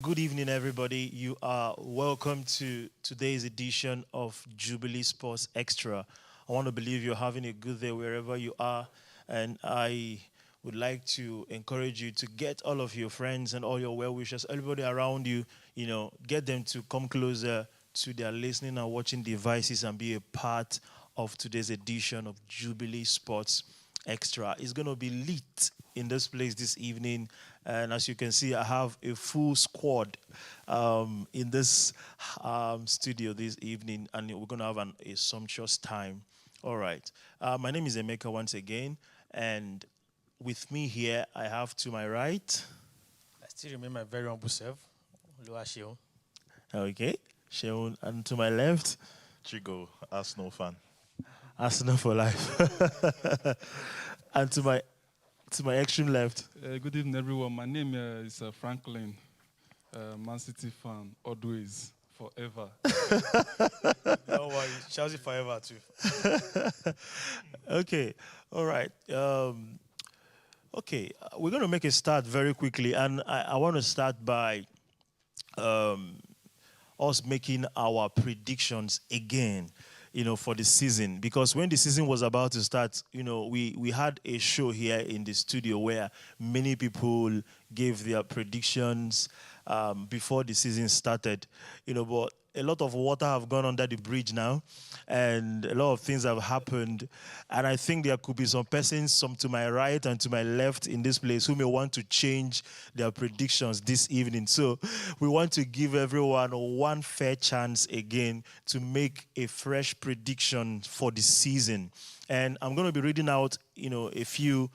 Good evening, everybody. You are welcome to today's edition of Jubilee Sports Extra. I want to believe you're having a good day wherever you are, and I would like to encourage you to get all of your friends and all your well wishers, everybody around you, get them to come closer to their listening and watching devices and be a part of today's edition of Jubilee Sports Extra. It's going to be lit in this place this evening. And as you can see, I have a full squad in this studio this evening, and we're going to have a sumptuous time. All right. My name is Emeka once again, and with me here, I have to my right. I still remain my very humble self, Oluwaseun. Okay, Sheon, and to my left, Chigo, Arsenal fan. Arsenal for life. And to my extreme left. Good evening, everyone. My name is Franklin, Man City fan, always, forever. Don't worry, Chelsea forever too. Okay, all right. Okay, we're going to make a start very quickly, and I want to start by us making our predictions again, for the season. Because when the season was about to start, we had a show here in the studio where many people gave their predictions before the season started, but a lot of water have gone under the bridge now, and a lot of things have happened. And I think there could be some persons, some to my right and to my left in this place, who may want to change their predictions this evening. So we want to give everyone one fair chance again to make a fresh prediction for the season. And I'm going to be reading out, a few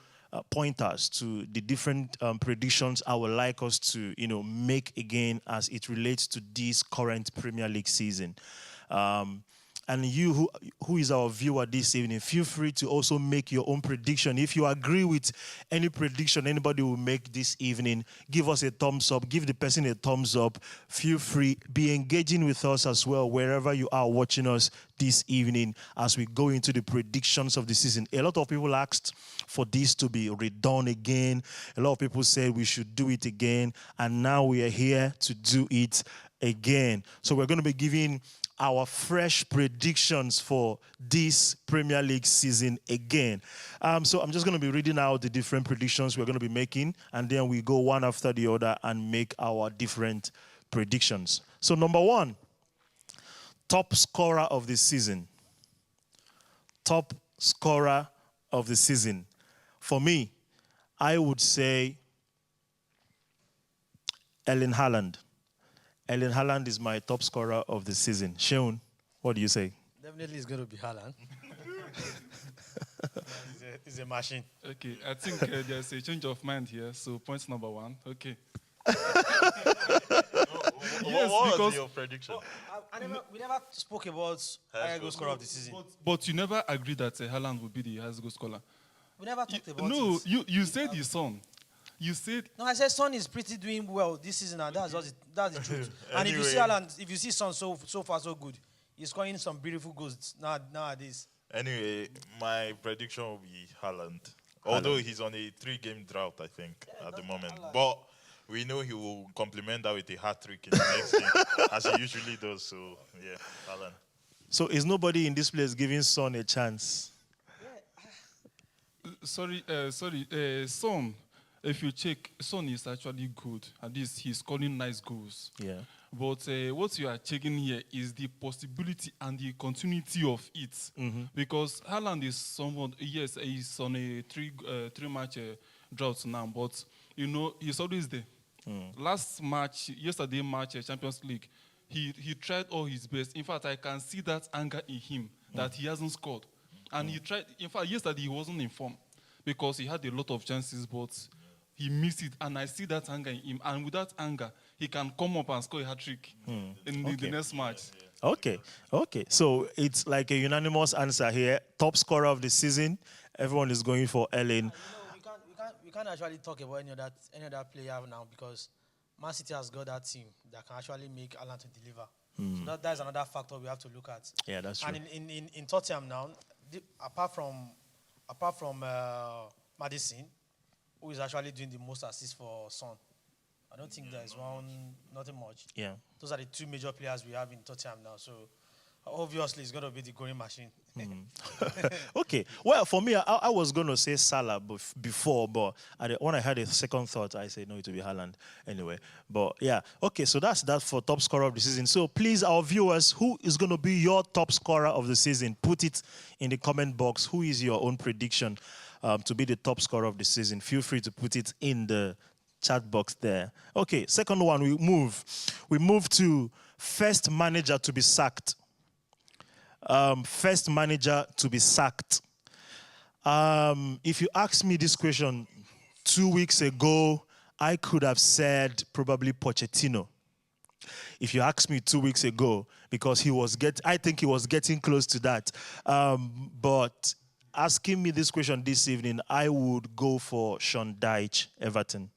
pointers to the different predictions I would like us to, make again as it relates to this current Premier League season. And you who is our viewer this evening, feel free to also make your own prediction. If you agree with any prediction anybody will make this evening, give us a thumbs up, give the person a thumbs up. Feel free, be engaging with us as well, wherever you are watching us this evening as we go into the predictions of the season. A lot of people asked for this to be redone again. A lot of people said we should do it again, and now we are here to do it again. So we're going to be giving our fresh predictions for this Premier League season again. So I'm just going to be reading out the different predictions we're going to be making, and then we go one after the other and make our different predictions. So number one, top scorer of the season. Top scorer of the season. For me, I would say Erling Haaland. Erling Haaland is my top scorer of the season. Seun, what do you say? Definitely it's going to be Haaland. He's a machine. Okay, I think there's a change of mind here. So point number one. Okay. Yes, what because- was your prediction? We never spoke about highest goal scorer of the season. But you never agreed that Haaland would be the highest goal scorer. We never talked about No, it. you said his son. You said No, I said Son is pretty doing well this season, and that's the truth. And if you see Anyway. Haaland, if you see Son so far so good, he's scoring some beautiful goals nowadays. Anyway, my prediction will be Haaland. Although he's on a 3-game drought, I think, at the moment. But we know he will complement that with a hat-trick in the next game, as he usually does. So, yeah, Haaland. So is nobody in this place giving Son a chance? Son. If you check, Son is actually good. At least he's scoring nice goals. Yeah. But what you are checking here is the possibility and the continuity of it. Because Haaland is someone, yes, he's on a three-match drought now, but, he's always there. Yesterday match, Champions League, he tried all his best. In fact, I can see that anger in him that he hasn't scored. And he tried, in fact, yesterday he wasn't in form because he had a lot of chances, but he missed it, and I see that anger in him. And with that anger, he can come up and score a hat-trick in the next match. Okay. So it's like a unanimous answer here. Top scorer of the season. Everyone is going for Erling. We can't actually talk about any other player now because Man City has got that team that can actually make Haaland to deliver. So that's another factor we have to look at. Yeah, that's true. And in Tottenham now, apart from Madison, who is actually doing the most assists for Son. I don't think there's one, nothing much. Yeah. Those are the two major players we have in Tottenham now. So obviously, it's going to be the goalie machine. Okay. Well, for me, I was going to say Salah before, but when I had a second thought, I said no, it will be Haaland anyway. But yeah, okay. So that's that for top scorer of the season. So please, our viewers, who is going to be your top scorer of the season? Put it in the comment box. Who is your own prediction to be the top scorer of the season? Feel free to put it in the chat box there. Okay. Second one, we move to first manager to be sacked. First manager to be sacked. If you asked me this question 2 weeks ago, I could have said probably Pochettino. If you asked me 2 weeks ago, because I think he was getting close to that. But asking me this question this evening, I would go for Sean Dyche, Everton.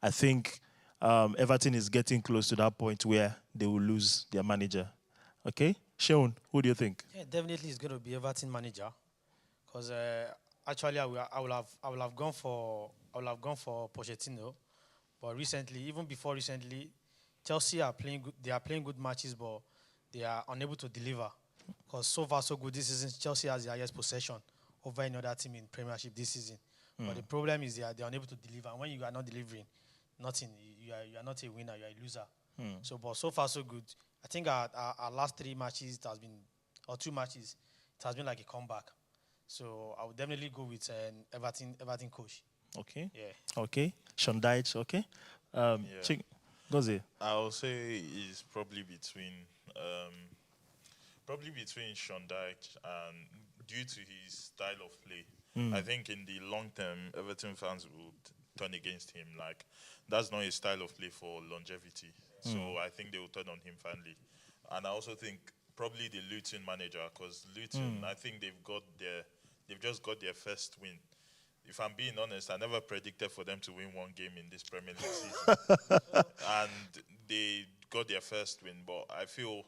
I think Everton is getting close to that point where they will lose their manager. Okay? Sean, who do you think? Yeah, definitely it's going to be Everton manager, because actually I will have gone for Pochettino, but recently, even before recently, Chelsea are playing good. They are playing good matches, but they are unable to deliver. Because so far so good this season, Chelsea has the highest possession over any other team in Premiership this season. But the problem is they are unable to deliver. And when you are not delivering, nothing. You are not a winner. You are a loser. But so far so good. I think our last 3 matches, it has been, or 2 matches, it has been like a comeback. So I would definitely go with Everton coach. Okay. Yeah. Okay. Sean Dyche, okay. Gozie. I'll say it's probably between Sean Dyche and due to his style of play. I think in the long term, Everton fans would turn against him. Like, that's not his style of play for longevity. So I think they will turn on him finally. And I also think probably the Luton manager, because Luton, I think they've just got their first win. If I'm being honest, I never predicted for them to win one game in this Premier League season. And they got their first win, but I feel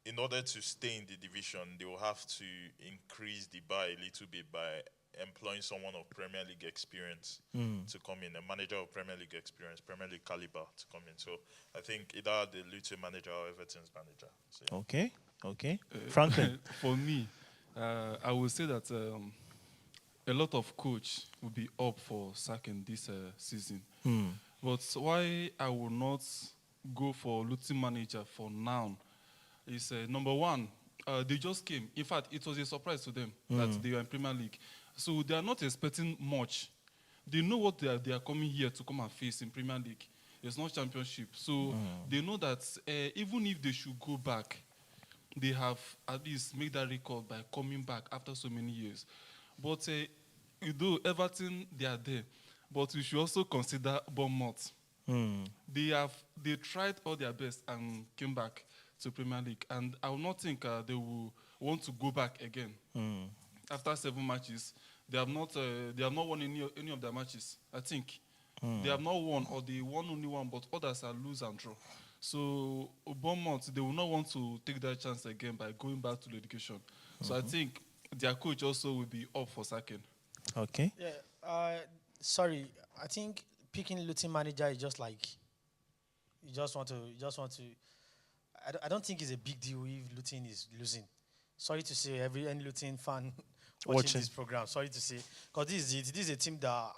in order to stay in the division, they will have to increase the bar a little bit by employing someone of Premier League experience to come in, a manager of Premier League experience, Premier League caliber to come in. So I think either the Luton manager or Everton's manager. So, yeah. Okay. Franklin. For me, I would say that a lot of coach will be up for sacking this season. But why I will not go for Luton manager for now is number one, they just came. In fact, it was a surprise to them that they were in Premier League. So they are not expecting much. They know what they are coming here to come and face in Premier League. It's not championship. So they know that even if they should go back, they have at least made that record by coming back after so many years. But though Everton, they are there. But we should also consider Bournemouth. They tried all their best and came back to Premier League. And I will not think they will want to go back again. After 7 matches, they have not won any of their matches. I think they have not won, or they won only one, but others are lose and draw. So Bournemouth, they will not want to take that chance again by going back to the education. So I think their coach also will be up for sacking. Okay. Yeah. Sorry, I think picking Luton manager is just like you just want to. I don't think it's a big deal if Luton is losing. Sorry to say, any Luton fan watching this program. Sorry to say, because this is a team that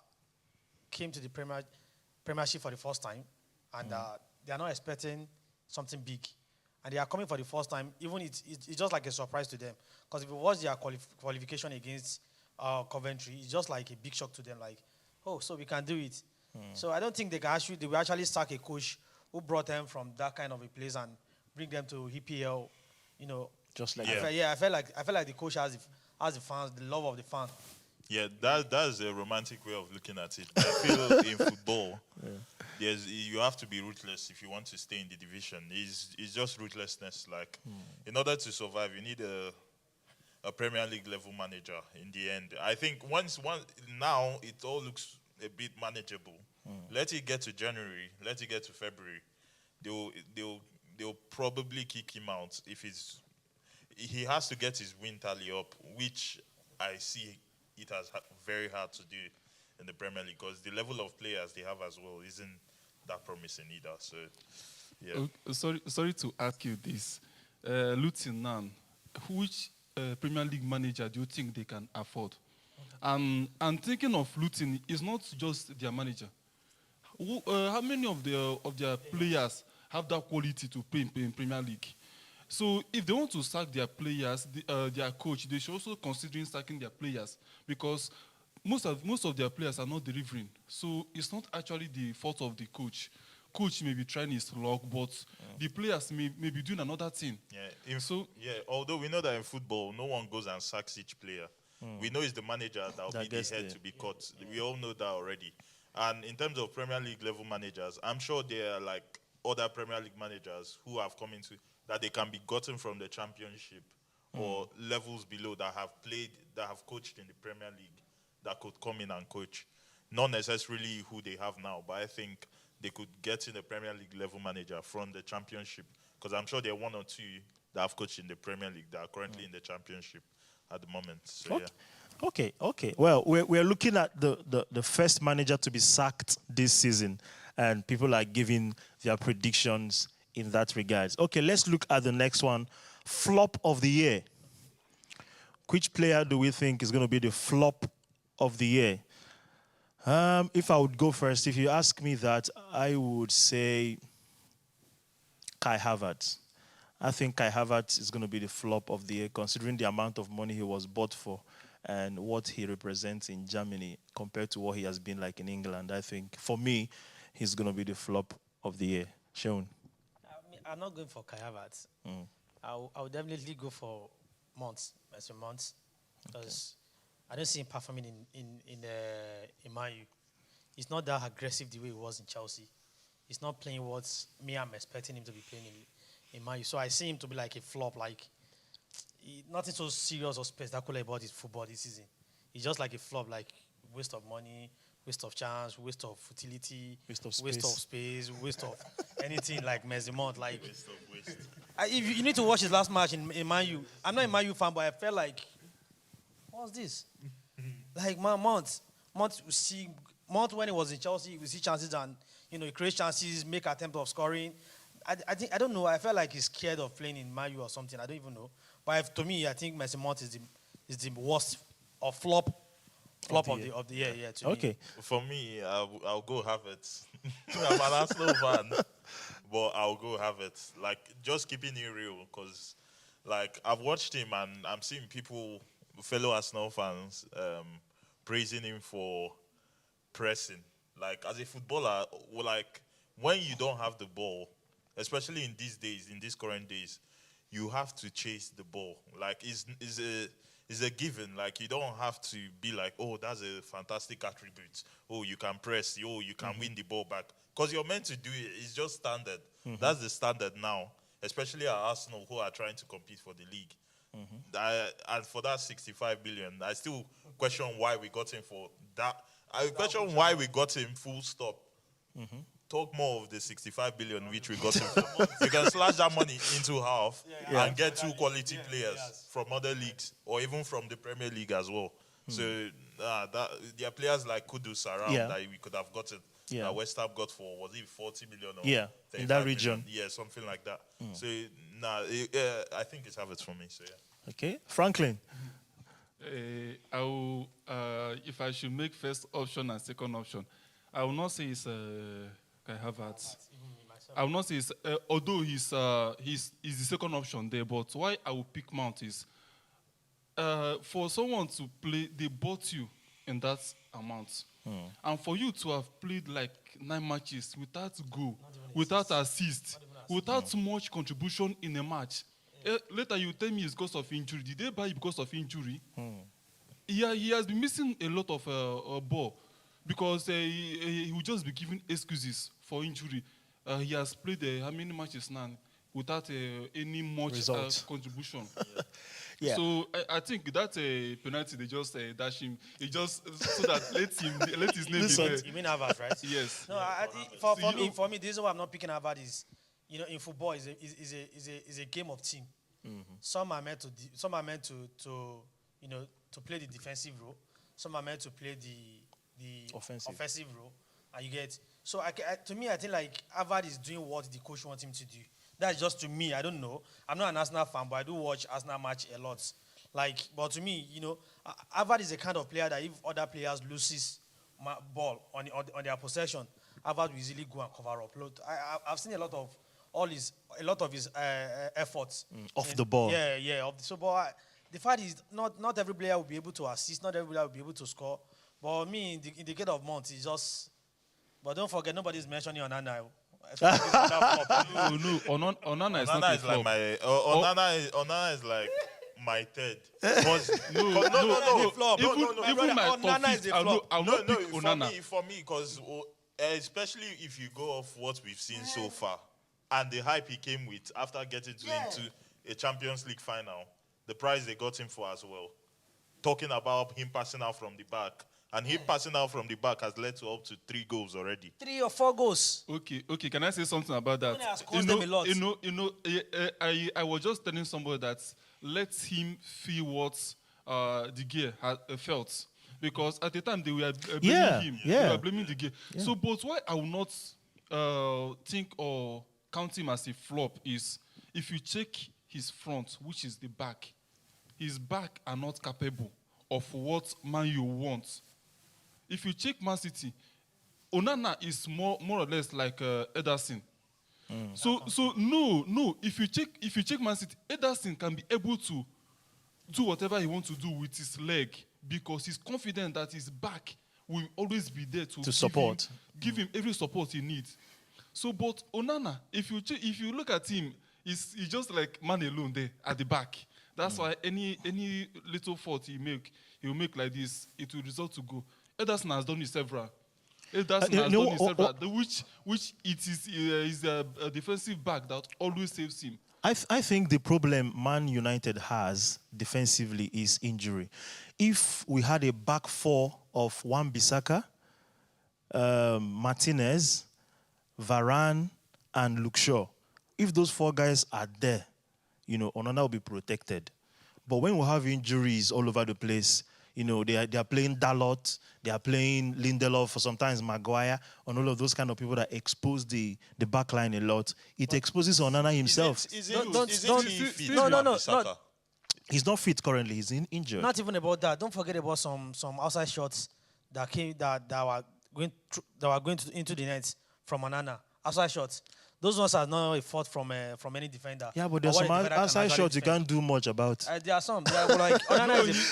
came to the Premiership for the first time, and they are not expecting something big, and they are coming for the first time. Even it's just like a surprise to them, because if you watch their qualification against Coventry, it's just like a big shock to them. Like, oh, so we can do it. So I don't think they will actually sack a coach who brought them from that kind of a place and bring them to EPL. Just like I felt like the coach has the fans, the love of the fan. Yeah, that's a romantic way of looking at it. I feel in football, you have to be ruthless if you want to stay in the division. It's just ruthlessness. Like, in order to survive, you need a Premier League level manager in the end. I think now it all looks a bit manageable. Let it get to January, let it get to February. They'll probably kick him out if he has to get his win tally up, which I see it as very hard to do in the Premier League, because the level of players they have as well isn't that promising either. So, yeah. Sorry to ask you this. Luton now, which Premier League manager do you think they can afford? And thinking of Luton, it's not just their manager. How many of their players have that quality to play in Premier League? So if they want to sack their players, their coach, they should also consider sacking their players because most of their players are not delivering. So it's not actually the fault of the coach. Coach may be trying his luck, but the players may be doing another thing. Although we know that in football, no one goes and sacks each player. We know it's the manager that will be the head to be cut. We all know that already. And in terms of Premier League level managers, I'm sure there are like other Premier League managers who have come into that they can be gotten from the Championship or levels below that have played, that have coached in the Premier League, that could come in and coach. Not necessarily who they have now, but I think they could get in a Premier League level manager from the Championship, because I'm sure there are one or two that have coached in the Premier League that are currently in the Championship at the moment. So, Okay. Well, we're looking at the first manager to be sacked this season, and people are giving their predictions in that regard. Okay, let's look at the next one. Flop of the year. Which player do we think is going to be the flop of the year? If I would go first, if you ask me that, I would say Kai Havertz. I think Kai Havertz is going to be the flop of the year, considering the amount of money he was bought for and what he represents in Germany compared to what he has been like in England. I think, for me, he's going to be the flop of the year. Sean? I'm not going for Kai Havertz. I'll definitely go for Mason Mount, because I don't see him performing in Man U. He's not that aggressive the way he was in Chelsea. He's not playing what I'm expecting him to be playing in Man U. So I see him to be like a flop, like nothing so serious or spectacular about his football this season. He's just like a flop, like waste of money, waste of chance, waste of futility, waste of space, waste of anything like Mason Mount. Like, waste of waste. You need to watch his last match in Man U. I'm not a Man U fan, but I felt like, what's this? Like, Mount when he was in Chelsea, we see chances and, he creates chances, make attempt of scoring. I don't know. I felt like he's scared of playing in Man U or something. I don't even know. But to me, I think Mason Mount is the worst or flop of the year. Yeah. To Okay. me. For me, I'll go Havertz. I'm an Arsenal fan, but I'll go Havertz. Like, just keeping it real, because, like, I've watched him and I'm seeing people, fellow Arsenal fans, praising him for pressing. Like, as a footballer, like, when you don't have the ball, especially in these days, in these current days, you have to chase the ball. Like, it's a given. Like, you don't have to be like, oh, that's a fantastic attribute. Oh, you can press. Oh, you can win the ball back. Because you're meant to do it. It's just standard. That's the standard now, especially at Arsenal, who are trying to compete for the league. And for that 65 billion, I still question why we got him for that. I question why we got him full stop. Talk more of the 65 billion which we got him for. You can slash that money into half and get two quality players from other leagues or even from the Premier League as well. So there are players like Kudus around that we could have gotten. That West Ham got for, was it 40 million or in that region. Million? Yeah, something like that. So I think it's Havertz for me. So Okay, Franklin. I will, if I should make first option and second option, I will not say it's Kai Havertz. I will not say it's, although he's the second option there, but why I will pick Mount is for someone to play, they bought you in that amount. And for you to have played like 9 matches without goal, without assist, without much contribution in a match, later you tell me it's because of injury. Did they buy you because of injury? He has been missing a lot of ball because he will just be giving excuses for injury. He has played how many matches now without any much contribution. So I think that's a penalty. They just dash him. It just so that let his name be there. You mean Havertz, right? Yes. No, I think for me, the reason why I'm not picking Havertz is, in football is a game of team. Some are meant to play the defensive role. Some are meant to play the offensive role. And you get, So to me, I think like Harvard is doing what the coach wants him to do. That's just to me. I don't know. I'm not an Arsenal fan, but I do watch Arsenal match a lot. Like, but to me, Harvard is the kind of player that if other players loses ball on their possession, Harvard will easily go and cover up. I've seen a lot of his efforts Off the ball. Yeah. But the fact is, not every player will be able to assist. Not every player will be able to score. But me, in the gate of months, it's just. But don't forget, nobody's mentioning Onana. No, Onana is not a is flop. like my Onana is like my third. No, flop. Even my top Onana is fifth, a flop. I'll not pick Onana. For me, because especially if you go off what we've seen so far, and the hype he came with after getting into a Champions League final, the prize they got him for as well. Talking about him passing out from the back. And him passing out from the back has led to up to 3 goals already. 3 or 4 goals. Okay. Can I say something about that? Has cost them a lot. I was just telling somebody that let him feel what the gear had felt. Because at the time they were blaming him. They were blaming the gear. Yeah. So, but why I will not think or count him as a flop is if you check his front, which is the back, his back are not capable of what Man U wants. If you check Man City, Onana is more or less like Ederson. So no. If you check Man City, Ederson can be able to do whatever he wants to do with his leg because he's confident that his back will always be there to give him every support he needs. So, but Onana, if you look at him, he's just like man alone there at the back. That's why any little fault he'll make like this, it will result to goal. Ederson has done it several. Which it is a defensive back that always saves him. I think the problem Man United has defensively is injury. If we had a back four of Wan-Bissaka, Martinez, Varane, and Luke Shaw, if those 4 guys are there, Onana will be protected. But when we have injuries all over the place, they are playing Dalot, they are playing Lindelof, or sometimes Maguire, and all of those kind of people that expose the back line a lot. It exposes Onana himself. No. He's not fit currently. He's injured. Not even about that. Don't forget about some outside shots that were going into the net from Onana. Outside shots. Those ones are not a fault from any defender. Yeah, but there's some outside shots you can't do much about. There are some. Like,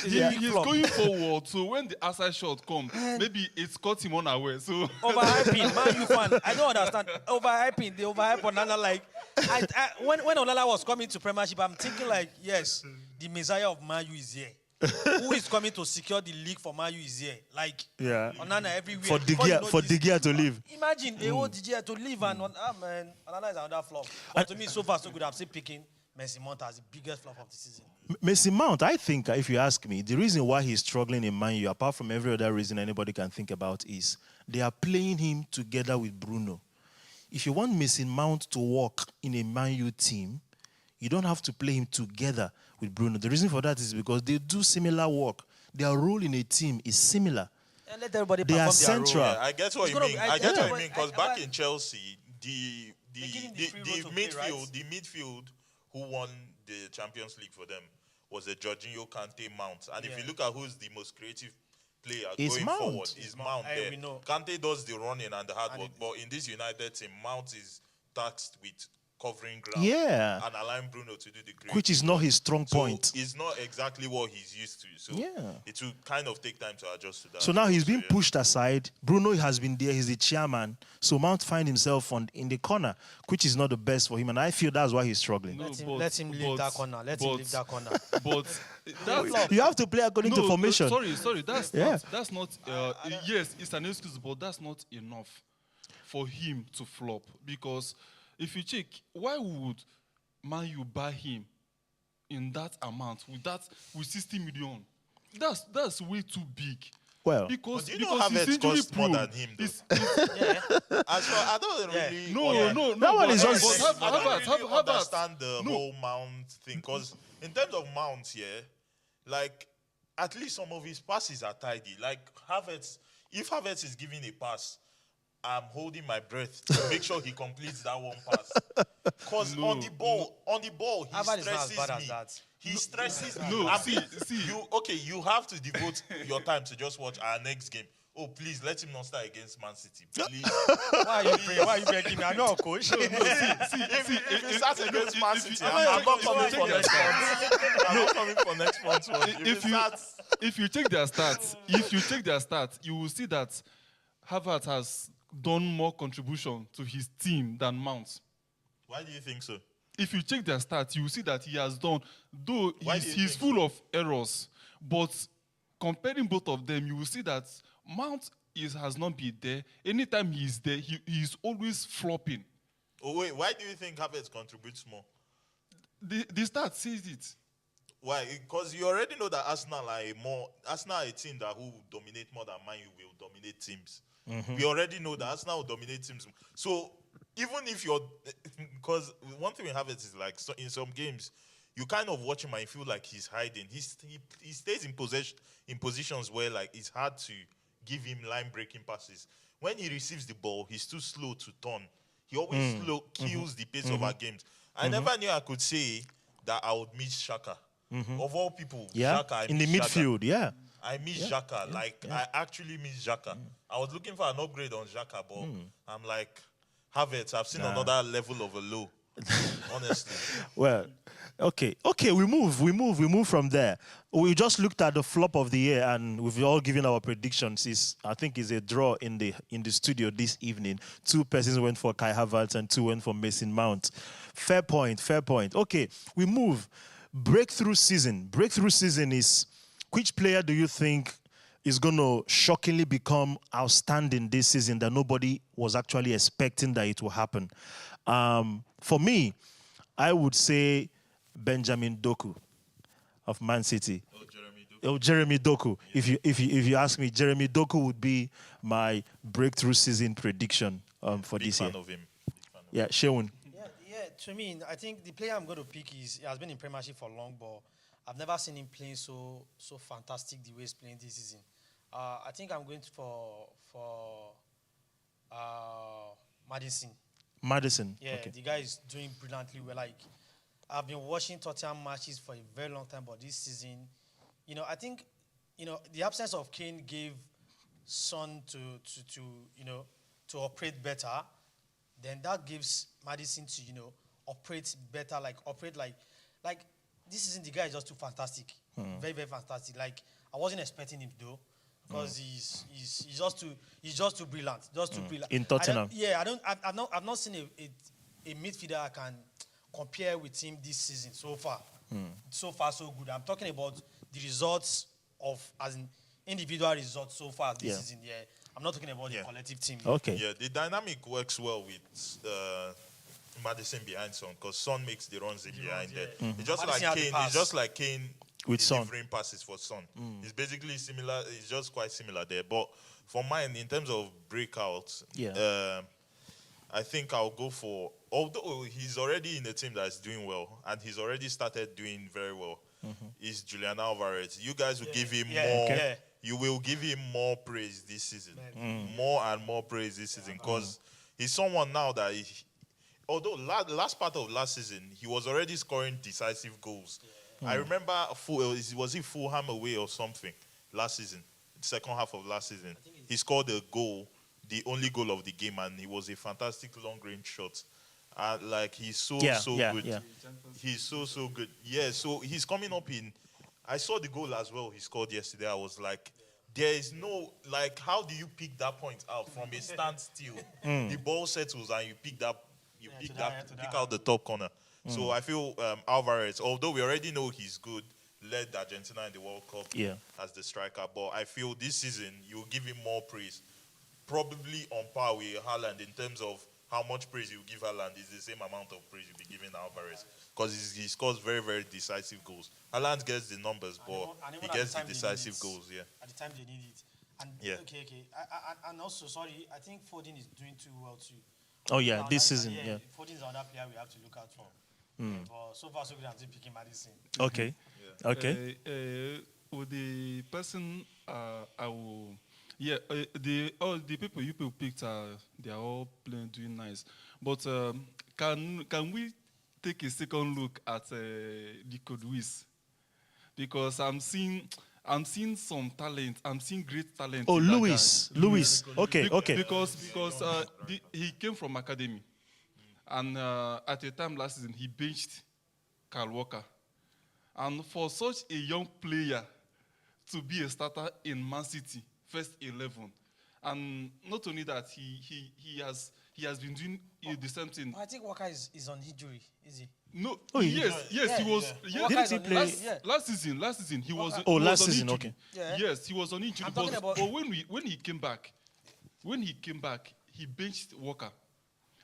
he's going forward, so when the outside shot comes, maybe it's caught him unaware. So overhyping, Man U fan. I don't understand. Overhyping. They overhype Onana like. When Onana was coming to Premiership, I'm thinking like, yes, the Messiah of Man U is here. Who is coming to secure the league for Man U is here. Like, Onana everywhere. For De Gea to leave. Imagine they want De Gea to leave and man, Onana is another flop. But to me, so far so good. I'm still picking Mason Mount as the biggest flop of the season. Mason Mount, I think, if you ask me, the reason why he's struggling in Man U, apart from every other reason anybody can think about, is they are playing him together with Bruno. If you want Mason Mount to work in a Man U team, you don't have to play him together with Bruno. The reason for that is because they do similar work. Their role in a team is similar. And let everybody they are central. Yeah, I get what you mean. I get what you mean because back in Chelsea, the midfield who won the Champions League for them was the Jorginho Kante Mount. And if you look at who's the most creative player going forward, is Mount there. Kante does the running and the hard work, but in this United team, Mount is tasked with covering ground and allowing Bruno to do the creative. Which is not his strong point. It's not exactly what he's used to. So it will kind of take time to adjust to that. So now he's been pushed aside. Bruno has been there. He's the chairman. So Mount finds himself in the corner, which is not the best for him. And I feel that's why he's struggling. Let him leave that corner. Let him leave that corner. But you have to play according to formation. Sorry. That's not. Yes, it's an excuse, but that's not enough for him to flop. Because if you check, why would Man U buy him in that amount with 60 million? That's way too big. Well, because Havertz costs more than him, though. I don't really. No. That one is also. I don't really understand the whole Mount thing, because in terms of Mount here, like at least some of his passes are tidy. Like Havertz, if Havertz is giving a pass, I'm holding my breath to make sure he completes that one pass. Because on the ball, he Harvard is not as stresses bad as me. that. He stresses me. No, I'm see, being- see. you have to devote your time to just watch our next game. Oh, please let him not start against Man City. Please. Why are you praying? Why are you begging me? I'm not a coach. If he starts against Man City, if I'm not you coming check for their next month. I'm not coming for next month's one. If you check their stats, you will see that Harvard has done more contribution to his team than Mount. Why do you think so? If you check their stats, you will see that he has done, though Why do you he's think full of errors, but comparing both of them, you will see that Mount has not been there. Anytime he's there, he's always flopping. Oh wait, why do you think Havertz contributes more? The stats says it. Why? Because you already know that Arsenal are a team that who dominate more than Man U will dominate teams. We already know that Arsenal will dominate teams. So even if you're, because one thing we have is like so in some games, you kind of watch him and you feel like he's hiding. He stays in positions where like it's hard to give him line breaking passes. When he receives the ball, he's too slow to turn. He always kills the pace of our games. I never knew I could say that I would miss Shaka. Of all people, Yeah, Xhaka, I in the miss Xhaka. midfield, yeah. I miss Xhaka. I actually miss Xhaka. I was looking for an upgrade on Xhaka, but I'm like, Havertz, I've seen another level of a low. Honestly. Well, okay, we move from there. We just looked at the flop of the year, and we've all given our predictions. I think it's a draw in the studio this evening. 2 persons went for Kai Havertz and 2 went for Mason Mount. Fair point. Okay, we move. Breakthrough season. Breakthrough season is, which player do you think is going to shockingly become outstanding this season that nobody was actually expecting that it will happen? For me, I would say Benjamin Doku of Man City. Jeremy Doku. Yeah. If you ask me, Jeremy Doku would be my breakthrough season prediction for Big this fan year. of him. Yeah, Sheun. Yeah. To me, I think the player I'm going to pick he has been in Premiership for long, but I've never seen him playing so fantastic the way he's playing this season. I think I'm going for Madison. Madison. Yeah, Okay. the guy is doing brilliantly well. Like, I've been watching Tottenham matches for a very long time, but this season, I think, the absence of Kane gave Son to operate better. Then that gives Madison to, operate better, like this season the guy is just too fantastic. Very, very fantastic. Like, I wasn't expecting him though. Because he's just too brilliant. Just too brilliant. In Tottenham. I've not seen a midfielder I can compare with him this season so far. So far, so good. I'm talking about the results as in individual results so far this season. Yeah. I'm not talking about the collective team. Okay. Yeah, the dynamic works well with Madison behind Son, because Son makes the runs in behind there. It's just Madison like has the Kane. pass. It's just like Kane With Son. delivering passes for Son. It's basically similar. It's just quite similar there. But for mine, in terms of breakouts, I think I'll go for. Although he's already in a team that's doing well and he's already started doing very well, is Julian Alvarez. You guys will give him more. Okay. You will give him more praise this season, more and more praise this season, because he's someone now that, although last part of last season, he was already scoring decisive goals. I remember, was it Fulham away or something last season, second half of last season? He scored a goal, the only goal of the game, and it was a fantastic long-range shot. He's so good. Yeah. He's so good. Yeah, so he's coming up in. I saw the goal as well he scored yesterday. I was like, there is no, how do you pick that point out from a standstill? The ball settles and you pick out the top corner. So I feel Alvarez, although we already know he's good, led Argentina in the World Cup as the striker, but I feel this season you give him more praise. Probably on par with Haaland in terms of how much praise you give Haaland is the same amount of praise you'll be giving Alvarez, because he scores very, very decisive goals. Haaland gets the numbers, but he gets the decisive goals, At the time they need it. And okay. And also, sorry, I think Foden is doing too well too. Oh yeah, this season. Yeah. Foden is another player we have to look out for. But so far, so good. I'm still picking Madison. Okay. Okay. With the person I will Yeah, all the people you people picked are they are all playing doing nice. But can we take a second look at the Code Wiz? Because I'm seeing some talent. I'm seeing great talent Oh, in that guy. Louis. Okay, okay. Because he came from academy, and at a time last season he benched Kyle Walker, and for such a young player to be a starter in Man City first 11, and not only that he has been doing the same thing. I think Walker is on injury, is he? No, Oh, yes, yeah, he was. yeah. Yes, Walker is on play- injury, yeah. last season he was. Oh, he last was on season, injury. okay. Yeah. Yes, he was on injury. I'm talking But, about- but when he came back, he benched Walker.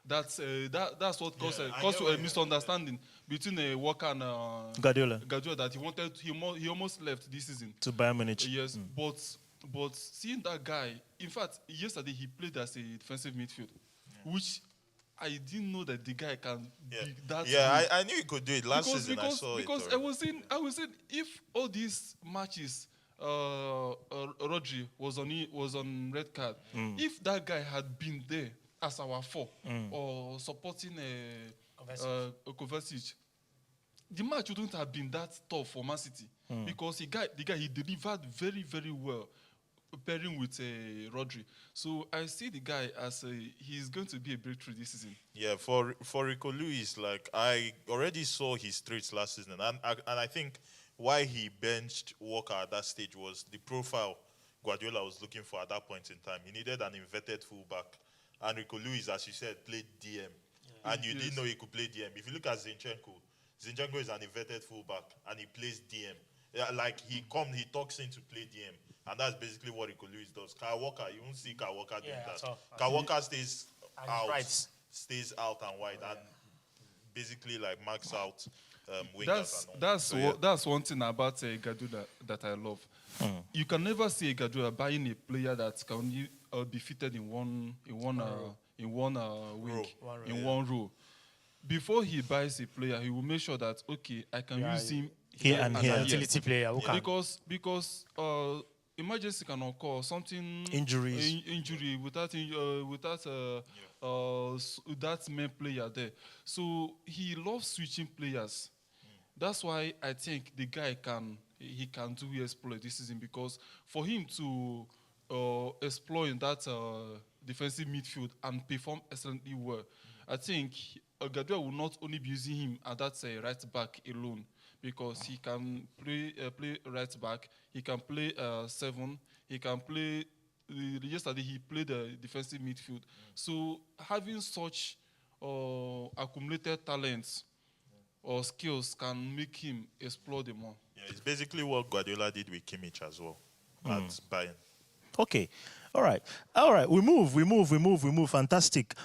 That's what caused a misunderstanding between Walker and Guardiola that he almost left this season. to Bayern Munich. Yes, but seeing that guy, in fact, yesterday he played as a defensive midfield, which I didn't know that the guy can be that. Yeah, good. I knew he could do it last season. I saw because it. I was saying if all these matches Rodri was on red card, if that guy had been there as our four or supporting a Kovacic, the match wouldn't have been that tough for Man City because the guy he delivered very, very well pairing with Rodri. So I see the guy as he's going to be a breakthrough this season. Yeah, for Rico Lewis, like I already saw his traits last season, and I think why he benched Walker at that stage was the profile Guardiola was looking for at that point in time. He needed an inverted fullback, and Rico Lewis, as you said, played DM, and you didn't know he could play DM. If you look at Zinchenko is an inverted fullback, and he plays DM. Yeah, like he talks in to play DM, and that's basically what Rico Lewis does. Kyle Walker, you won't see Kyle Walker doing that. Kyle Walker stays out and wide, and basically like marks out wingers. That's one thing about Guardiola that I love. You can never see Guardiola buying a player that can only be fitted in one row. Before he buys a player, he will make sure that I can use him Here and here. Utility player. Okay. because emergency can occur, something Injuries. injury without that main player there. So he loves switching players. That's why I think the guy can do exploit this season, because for him to exploit in that defensive midfield and perform excellently well, I think Guardiola will not only be using him at that right back alone, because he can play right back, he can play 7, he can play. Yesterday he played the defensive midfield. So having such accumulated talents or skills can make him explore them more. Yeah, it's basically what Guardiola did with Kimmich as well at Bayern. Okay. All right. We move. Fantastic.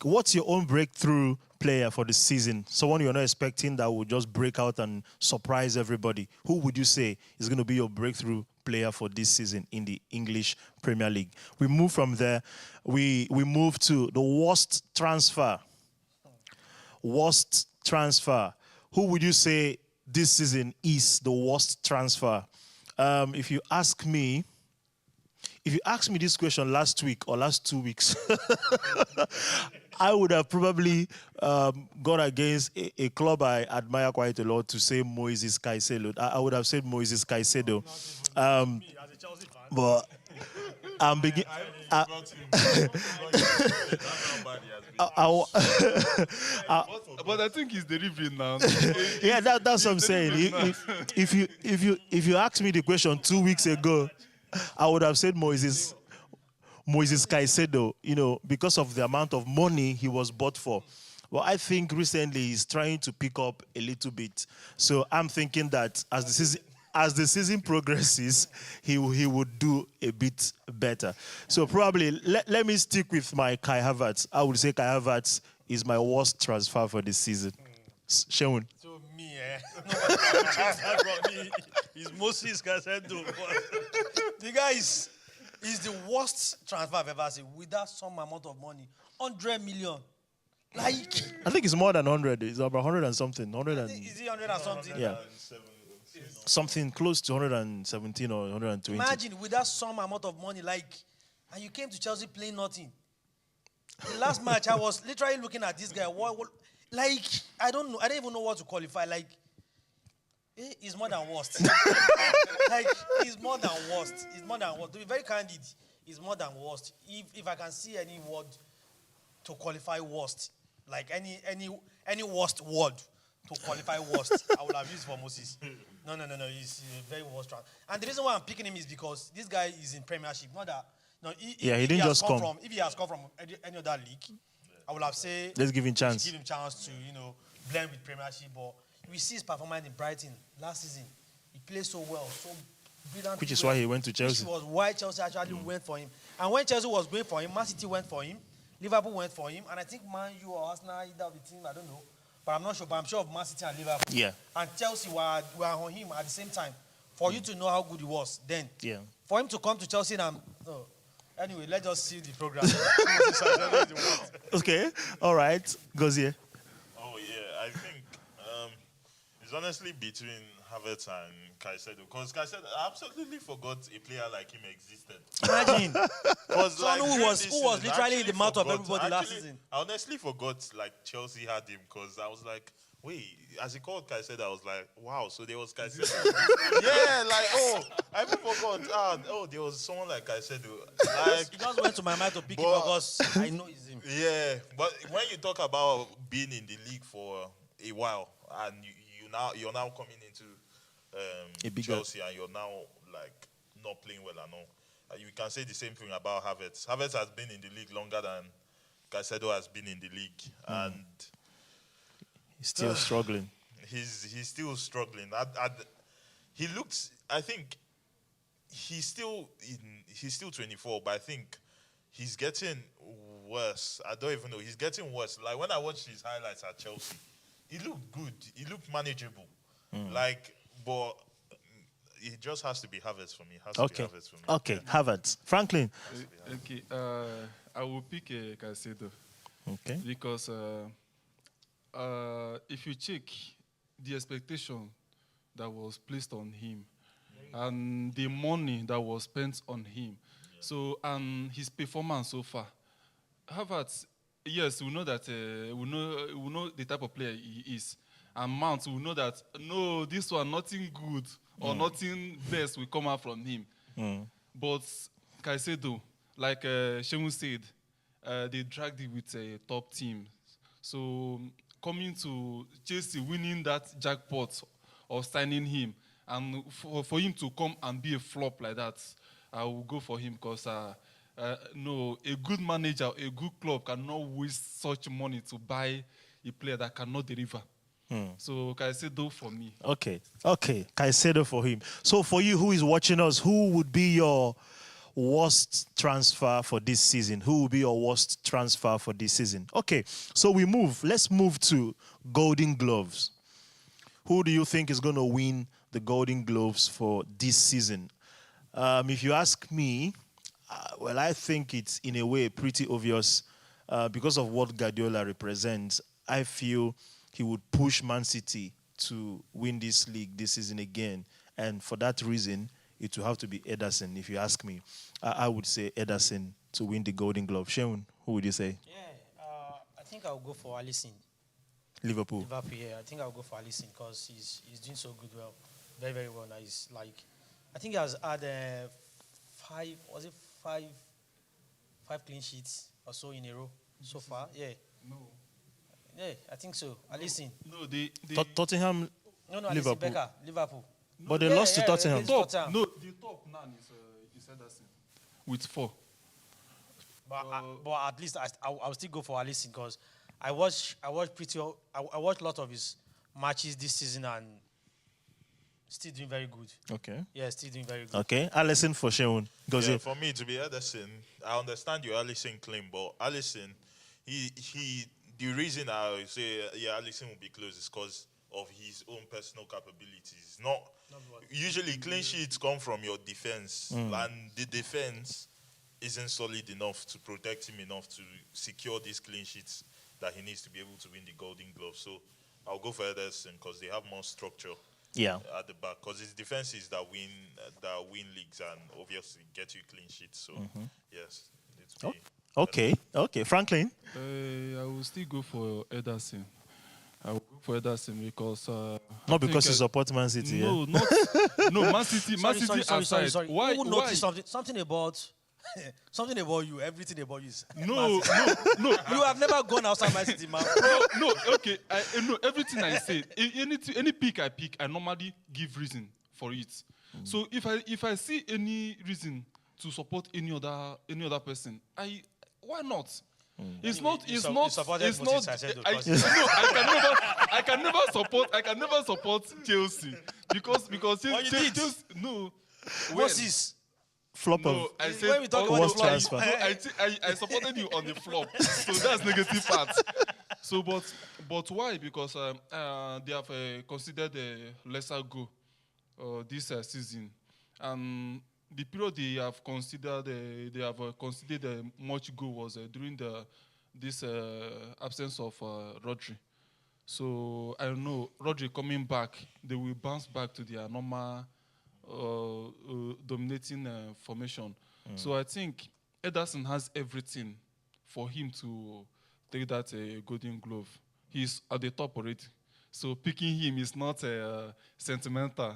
What's your own breakthrough player for the season? Someone you're not expecting that will just break out and surprise everybody. Who would you say is going to be your breakthrough player for this season in the English Premier League? We move from there. We move to the worst transfer. Who would you say this season is the worst transfer? If you ask me this question last week or last 2 weeks, I would have probably gone against a club I admire quite a lot to say Moises Caicedo. I would have said Moises Caicedo. But I'm beginning. But I think he's delivering now. Yeah, that's what I'm saying. If you asked me the question 2 weeks ago, I would have said Moises Caicedo, because of the amount of money he was bought for. Well, I think recently he's trying to pick up a little bit. So I'm thinking that as the season progresses, he would do a bit better. So probably let me stick with my Kai Havertz. I would say Kai Havertz is my worst transfer for this season. Sheun. So me, is Moses Caicedo. The guy is the worst transfer I've ever seen without some amount of money. 100 million. Like, I think it's more than 100. It's about 100 and something. 100 and is he 100 and something? yeah. Something close to 117 or 120. Imagine with that some amount of money, like, and you came to Chelsea playing nothing. The last match, I was literally looking at this guy. Like, I don't know. I don't even know what to qualify. Like, he's more than worst. Like, he's more than worst. He's more than worst. To be very candid, he's more than worst. If I can see any word to qualify worst, like any worst word to qualify worst, I would have used for Moses. No. He's a very worst round. And the reason why I'm picking him is because this guy is in Premiership. Not that. No, he didn't just come. If he has come from any other league, I would have said let's give him chance. Give him chance to blend with Premiership. But we see his performance in Brighton last season. He played so well, so brilliant. Which is why he went to Chelsea. Which was why Chelsea actually went for him. And when Chelsea was going for him, Man City went for him, Liverpool went for him, and I think Man U or Arsenal, either of the team, I don't know. But I'm not sure. But I'm sure of Man City and Liverpool. Yeah. And Chelsea were on him at the same time. For you to know how good he was then. Yeah. For him to come to Chelsea and anyway, let's just see the program. Okay. All right. Gozie. Oh yeah, I think it's honestly between Havertz and Caicedo, because Caicedo, I absolutely forgot a player like him existed. Imagine. Someone who was literally in the mouth of everybody last season. I honestly forgot like Chelsea had him, because I was like, wait, as he called Caicedo, I was like, wow, so there was Caicedo. Yeah, like, I even forgot. There was someone like Caicedo. Like, it just went to my mind to pick him because I know it's him. Yeah, but when you talk about being in the league for a while and you're now coming into Chelsea and you're now like not playing well and all, you can say the same thing about Havertz. Havertz has been in the league longer than Caicedo has been in the league, and he's still struggling. He's still struggling. He looks. I think he's still 24, but I think he's getting worse. I don't even know. He's getting worse. Like when I watched his highlights at Chelsea, he looked good. He looked manageable. Like, but it just has to be Havertz for me. Okay, Havertz. Franklin. Okay. I will pick Caicedo. Okay. Because if you check the expectation that was placed on him and the money that was spent on him, so and his performance so far, Havertz, yes, we know that we know the type of player he is, and Mount, we know that no, this one nothing good or nothing best will come out from him. But Caicedo, like Shemu said, they dragged it with a top team. So coming to Chelsea, winning that jackpot of signing him, and for him to come and be a flop like that, I will go for him, because no, a good manager, a good club cannot waste such money to buy a player that cannot deliver. So Caicedo for me. Okay, Caicedo for him. So for you who is watching us, who would be your worst transfer for this season? Who will be your worst transfer for this season? Okay, so let's move to Golden Gloves. Who do you think is going to win the Golden Gloves for this season? If you ask me, well, I think it's in a way pretty obvious because of what Guardiola represents. I feel he would push Man City to win this league this season again. And for that reason, it will have to be Ederson, if you ask me. I would say Ederson to win the Golden Glove. Shaun, who would you say? Yeah, I think I'll go for Alisson. Liverpool, yeah. I think I'll go for Alisson because he's doing so good, very, very well now. He's like, I think he has had five clean sheets or so in a row so far? Yeah. No. Yeah, I think so. Alisson. No, they Tottenham, No, Liverpool. Alisson Becker, Liverpool. But they lost to Tottenham. Tottenham. No, the top now is Ederson with 4. But at least I'll still go for Alisson because I watched a lot of his matches this season and still doing very good. Okay. Yeah, still doing very good. Okay. Alisson for Shaun. Yeah, for me to be Ederson, I understand your Alisson claim, but Alisson, the reason I say Alisson will be close is because of his own personal capabilities. Usually clean sheets come from your defense, and the defense isn't solid enough to protect him enough to secure these clean sheets that he needs to be able to win the Golden Glove. So I'll go for Ederson because they have more structure Yeah. at the back, because it's defenses that win leagues and obviously get you clean sheets. So yes, it's Oh, be okay. Okay. Franklin. I will still go for Ederson. I will go for Ederson because I Not because think you support Man City, yeah? no, not no Man City. Man City aside, sorry. why? Who Why? noticed something about something about you? Everything about you is No, Man City. no. You have never gone outside My City, man. No, okay. No, everything I say, any pick I pick, I normally give reason for it. So if I see any reason to support any other person, why not? It's Anyway, not. you It's you not. supported It's Moses not. Caicedo I, because no, I can never support. I can never support Chelsea because But you did. Chelsea. No, when? Moses. Flop No, of. I said When we talk about Worst the flop, transfer. No, I supported you on the flop, so that's negative part. So, but why? Because they have considered a lesser goal this season, and the period they have considered much goal was during this absence of Rodri. So I don't know Rodri coming back, they will bounce back to their normal dominating formation. So I think Ederson has everything for him to take that Golden Glove. He's at the top already. So picking him is not sentimental.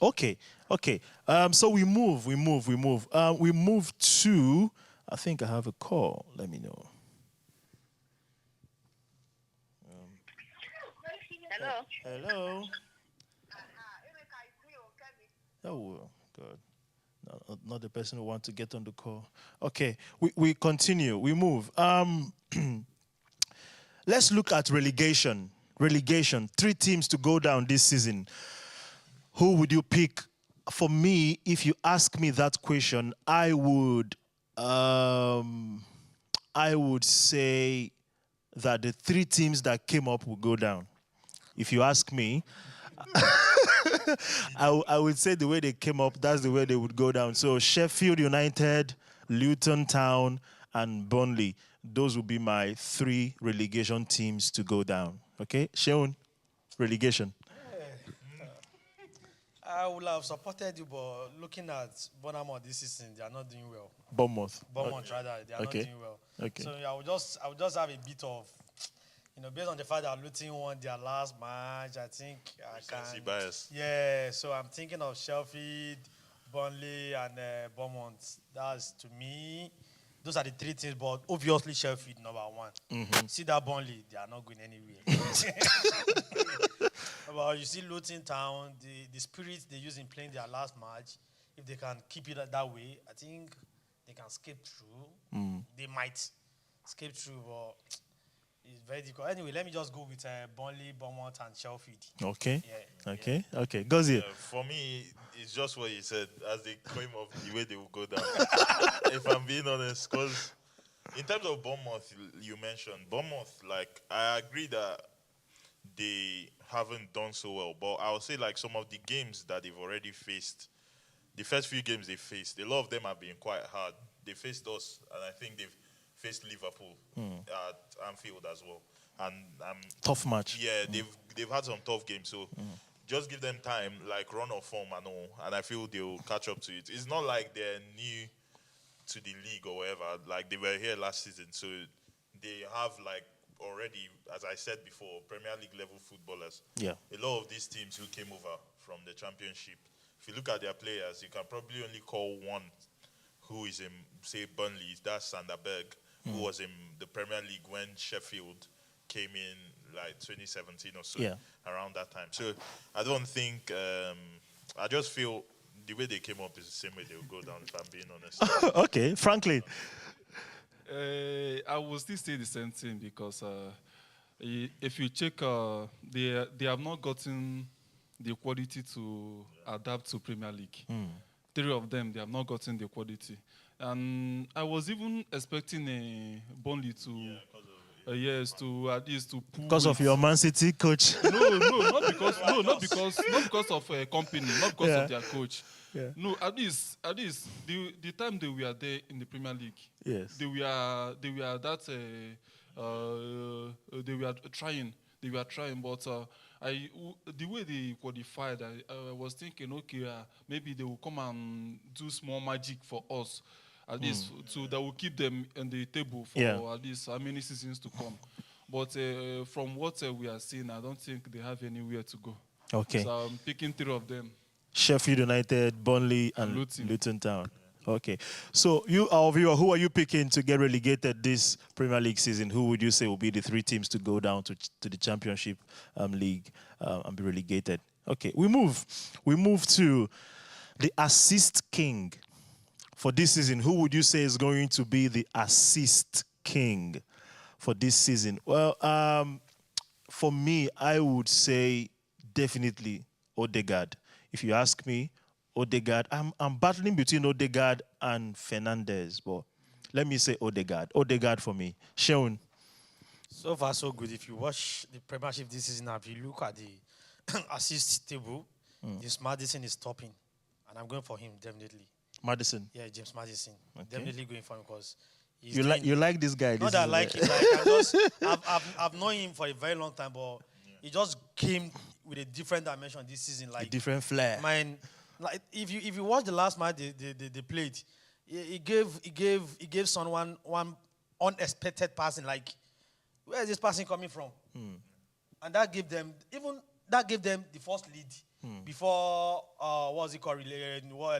Okay. Okay. So we move. We move to. I think I have a call. Let me know. Hello. Hello. Oh, God. No, not the person who wants to get on the call. Okay, we continue. We move. Let's look at relegation. Relegation. 3 teams to go down this season. Who would you pick? For me, if you ask me that question, I would say that the 3 teams that came up will go down. If you ask me, I would say the way they came up, that's the way they would go down. So Sheffield United, Luton Town, and Burnley. Those would be my 3 relegation teams to go down. Okay, Sheon, relegation. I would have supported you, but looking at Bournemouth this season, they are not doing well. Bournemouth. Bournemouth, rather, they are Okay. not doing well. Okay. So I would just have a bit of, based on the fact that Luton won their last match, I think I Recency can. bias. Yeah, so I'm thinking of Sheffield, Burnley, and Bournemouth. That's, to me, those are the 3 teams, but obviously Sheffield number 1. See that Burnley, they are not going anywhere. But you see Luton Town, the spirit they use in playing their last match, if they can keep it that way, I think they can escape through. They might escape through, but it's very difficult. Anyway, let me just go with Burnley, Bournemouth, and Sheffield. Okay. Yeah. Okay. Okay. Gozie. For me, it's just what you said. As they came off, the way they will go down. If I'm being honest, because in terms of Bournemouth, you mentioned Bournemouth. Like, I agree that they haven't done so well, but I would say like some of the games that they've already faced, the first few games they faced, a lot of them have been quite hard. They faced us, and I think they've faced Liverpool at Anfield as well. And Tough match. yeah, they've had some tough games. So just give them time, like run of form and all, and I feel they'll catch up to it. It's not like they're new to the league or whatever. Like they were here last season, so they have like already, as I said before, Premier League level footballers. Yeah. A lot of these teams who came over from the Championship, if you look at their players, you can probably only call one who is in, say, Burnley. That's Sanderberg, who was in the Premier League when Sheffield came in like 2017 or so, around that time. So I don't think, I just feel the way they came up is the same way they will go down, if I'm being honest. Okay. Franklin. I will still say the same thing because if you check, they have not gotten the quality to adapt to Premier League. 3 of them, they have not gotten the quality. And I was even expecting a Burnley to, to at least to pull Because of it. your Man City coach. Not because of a company, not because of their coach. Yeah. No, at least the time they were there in the Premier League, Yes. they were trying. they were trying, but the way they qualified, I was thinking, okay, maybe they will come and do small magic for us, at least, so that will keep them on the table for at least how many seasons to come. But from what we are seeing, I don't think they have anywhere to go. Okay. So I'm picking three of them. Sheffield United, Burnley, and Luton. Luton Town. Okay. So you, our viewer, who are you picking to get relegated this Premier League season? Who would you say will be the three teams to go down to the Championship League and be relegated? Okay. We move to the assist king for this season. Who would you say is going to be the assist king for this season? Well, for me, I would say definitely Odegaard. If you ask me, Odegaard, I'm battling between Odegaard and Fernandes, but let me say Odegaard. Odegaard for me. Sean. So far, so good. If you watch the Premiership this season, if you look at the assist table, James Maddison is topping. And I'm going for him, definitely. Madison. Yeah, James Maddison. Okay. Definitely going for him because you like this guy. Not that I like him. I've known him for a very long time, but he just came with a different dimension this season. Like a different flair. Man, like if you watch the last match they played, he gave someone one unexpected passing. Like, where is this passing coming from? And that gave them the first lead before what was it called?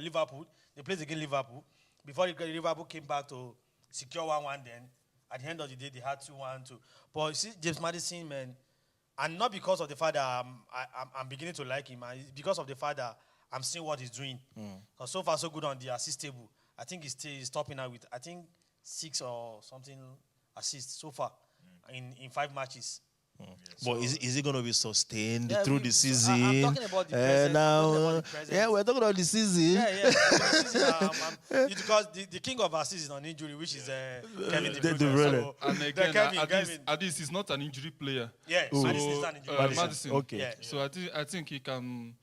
Liverpool. They played against Liverpool. Before Liverpool came back to secure 1-1, then at the end of the day they had 2-1. But you see, James Maddison, man, and not because of the fact that I'm beginning to like him, it's because of the fact that I'm seeing what he's doing. Because so far so good on the assist table. I think he's topping out with 6 or something assists so far in 5 matches. But is it going to be sustained through the so season? I'm talking about the present. We're talking about the season. Yeah. The season, because the king of assists is on injury, which is Kevin De Bruyne. So, and again, Kevin. at least he's not an injury player. Yeah, so, Madison is not an injury player. Madison. Okay. Yeah. So I think he can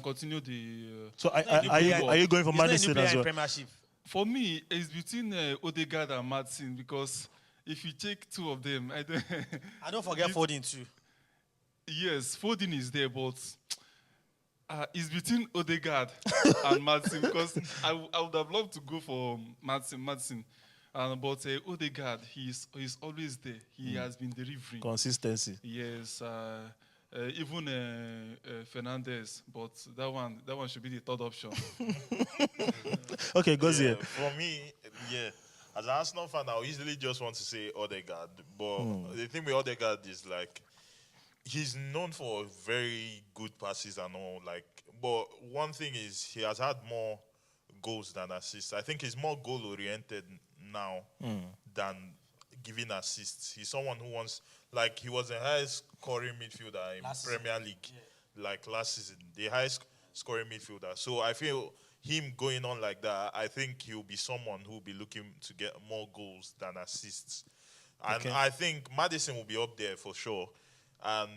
continue the. So are you going for Madison as well? Premiership. For me, it's between Odegaard and Madison because if you take two of them, I don't forget Foden too. Yes, Foden is there, but it's between Odegaard and Madison because I would have loved to go for Madison. But Odegaard, he's always there. He has been delivering. Consistency. Yes, even Fernandes, but that one should be the third option. Okay, goes here. For me, as an Arsenal fan, I easily just want to say Odegaard. But the thing with Odegaard is like he's known for very good passes and all. Like, but one thing is he has had more goals than assists. I think he's more goal oriented now than giving assists. He's someone who wants, like, he was the highest scoring midfielder in Premier League, like last season, the highest scoring midfielder. So I feel him going on like that, I think he'll be someone who'll be looking to get more goals than assists. And I think Maddison will be up there for sure. And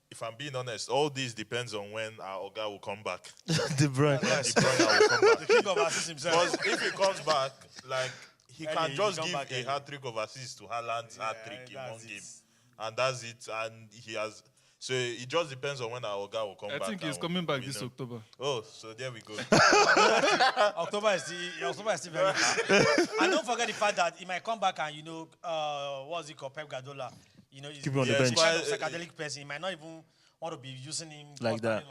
if I'm being honest, all this depends on when our Oga will come back. De Bruyne. De Bruyne will come back. The king of assists himself. Because if he comes back, like, he can just give back a hat-trick of assists to Haaland's hat-trick in one game. And that's it. And he has... So it just depends on when our Oga will come back. I think he's coming back this October. Oh, so there we go. October is still very hard. And don't forget the fact that he might come back and, what's it called, Pep Guardiola. He's Keep him on the bench. kind of psychedelic person. He might not even want to be using him like that.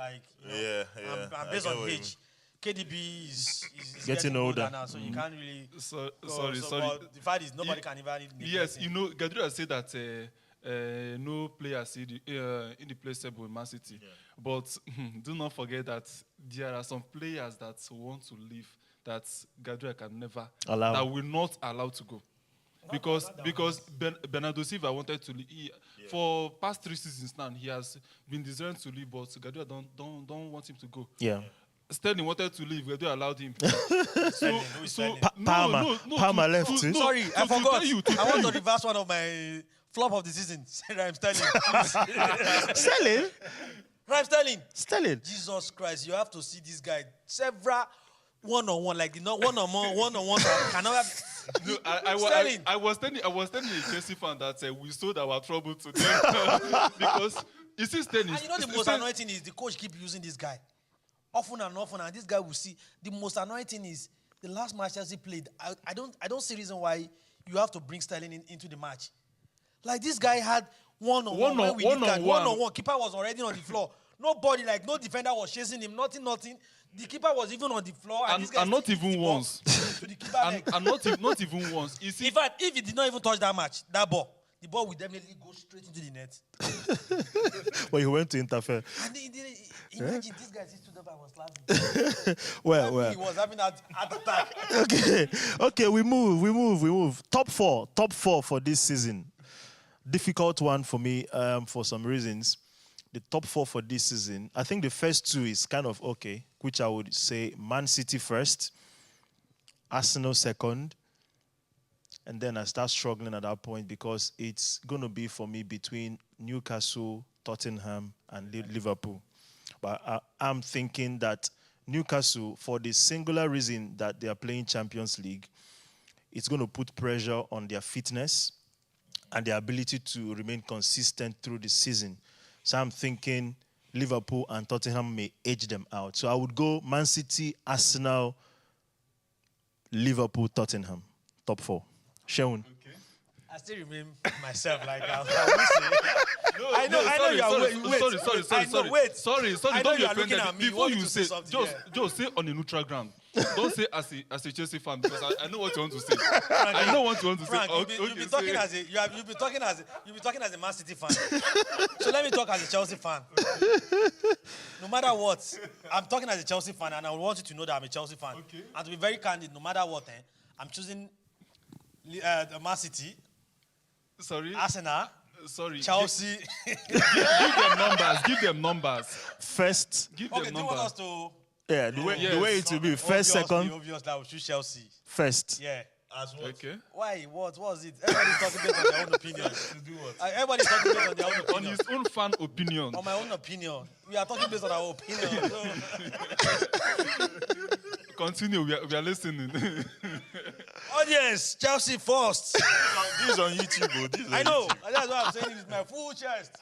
And based on age, KDB is getting older now, so you can't really. Sorry. But the fact is, nobody can even. Yes, Guardiola said that no player is irreplaceable in Man City. Yeah. But do not forget that there are some players that want to leave that Guardiola can never that will not allow to go. Because Bernardo Silva wanted to leave. For past 3 seasons now, he has been desiring to leave, but Guardiola don't want him to go. Yeah. Sterling wanted to leave, Guardiola allowed him. Palmer left too. Sorry, I forgot. I want to reverse one of my flop of the season. Raheem Sterling. Sterling? Raheem Sterling. Sterling. Jesus Christ, you have to see this guy. Several one-on-one, like one-on-one cannot have. No, Sterling. I was telling a Chelsea fan that we sold our trouble to them because you see Sterling. And you know the most annoying thing is the coach keep using this guy. Often and often, and this guy will see. The most annoying thing is the last match Chelsea played. I don't see reason why you have to bring Sterling into the match. Like this guy had one-on-one. Keeper was already on the floor. Nobody, like no defender was chasing him. Nothing. The keeper was even on the floor, and not even once. To the keeper leg. and not even once. You see, In fact, if he did not even touch that ball, the ball would definitely go straight into the net. Well, he went to interfere. And imagine this guy stood up and was laughing. Well. He was having that attack. Okay, we move. Top four for this season. Difficult one for me for some reasons. The top four for this season, I think the first two is kind of okay, which I would say Man City first, Arsenal second, and then I start struggling at that point because it's going to be for me between Newcastle, Tottenham, and Liverpool. But I'm thinking that Newcastle, for the singular reason that they are playing Champions League, it's going to put pressure on their fitness and their ability to remain consistent through the season. So I'm thinking Liverpool and Tottenham may edge them out. So I would go Man City, Arsenal, Liverpool, Tottenham. Top four. Seun. okay. I still remain myself. Like I will say. I know you are wait. Sorry, I know don't be you are looking offended. at me. Before You want me you to say, say something, just say on a neutral ground. Don't say as a Chelsea fan because I know what you want to say. I know what you want to Frank, say. you'll be talking as a Man City fan. So let me talk as a Chelsea fan. No matter what, I'm talking as a Chelsea fan, and I want you to know that I'm a Chelsea fan. Okay. And to be very candid, no matter what, I'm choosing the Man City, Sorry. Arsenal, Sorry. Chelsea. Give them numbers. First. Give Okay, them do you want us numbers. to? Yeah, the way it will be. First, second, Obviously, I will choose Chelsea. first. Yeah. As what? Okay. Why? What was it? Everybody's talking based on their own opinion. To do what? Everybody's talking based on their own On opinion. his own fan opinion. On my own opinion. We are talking based on our opinion. Continue. We are listening. Audience, Chelsea first. This is on YouTube, bro. This is on I know. YouTube. That's what I'm saying with my full chest.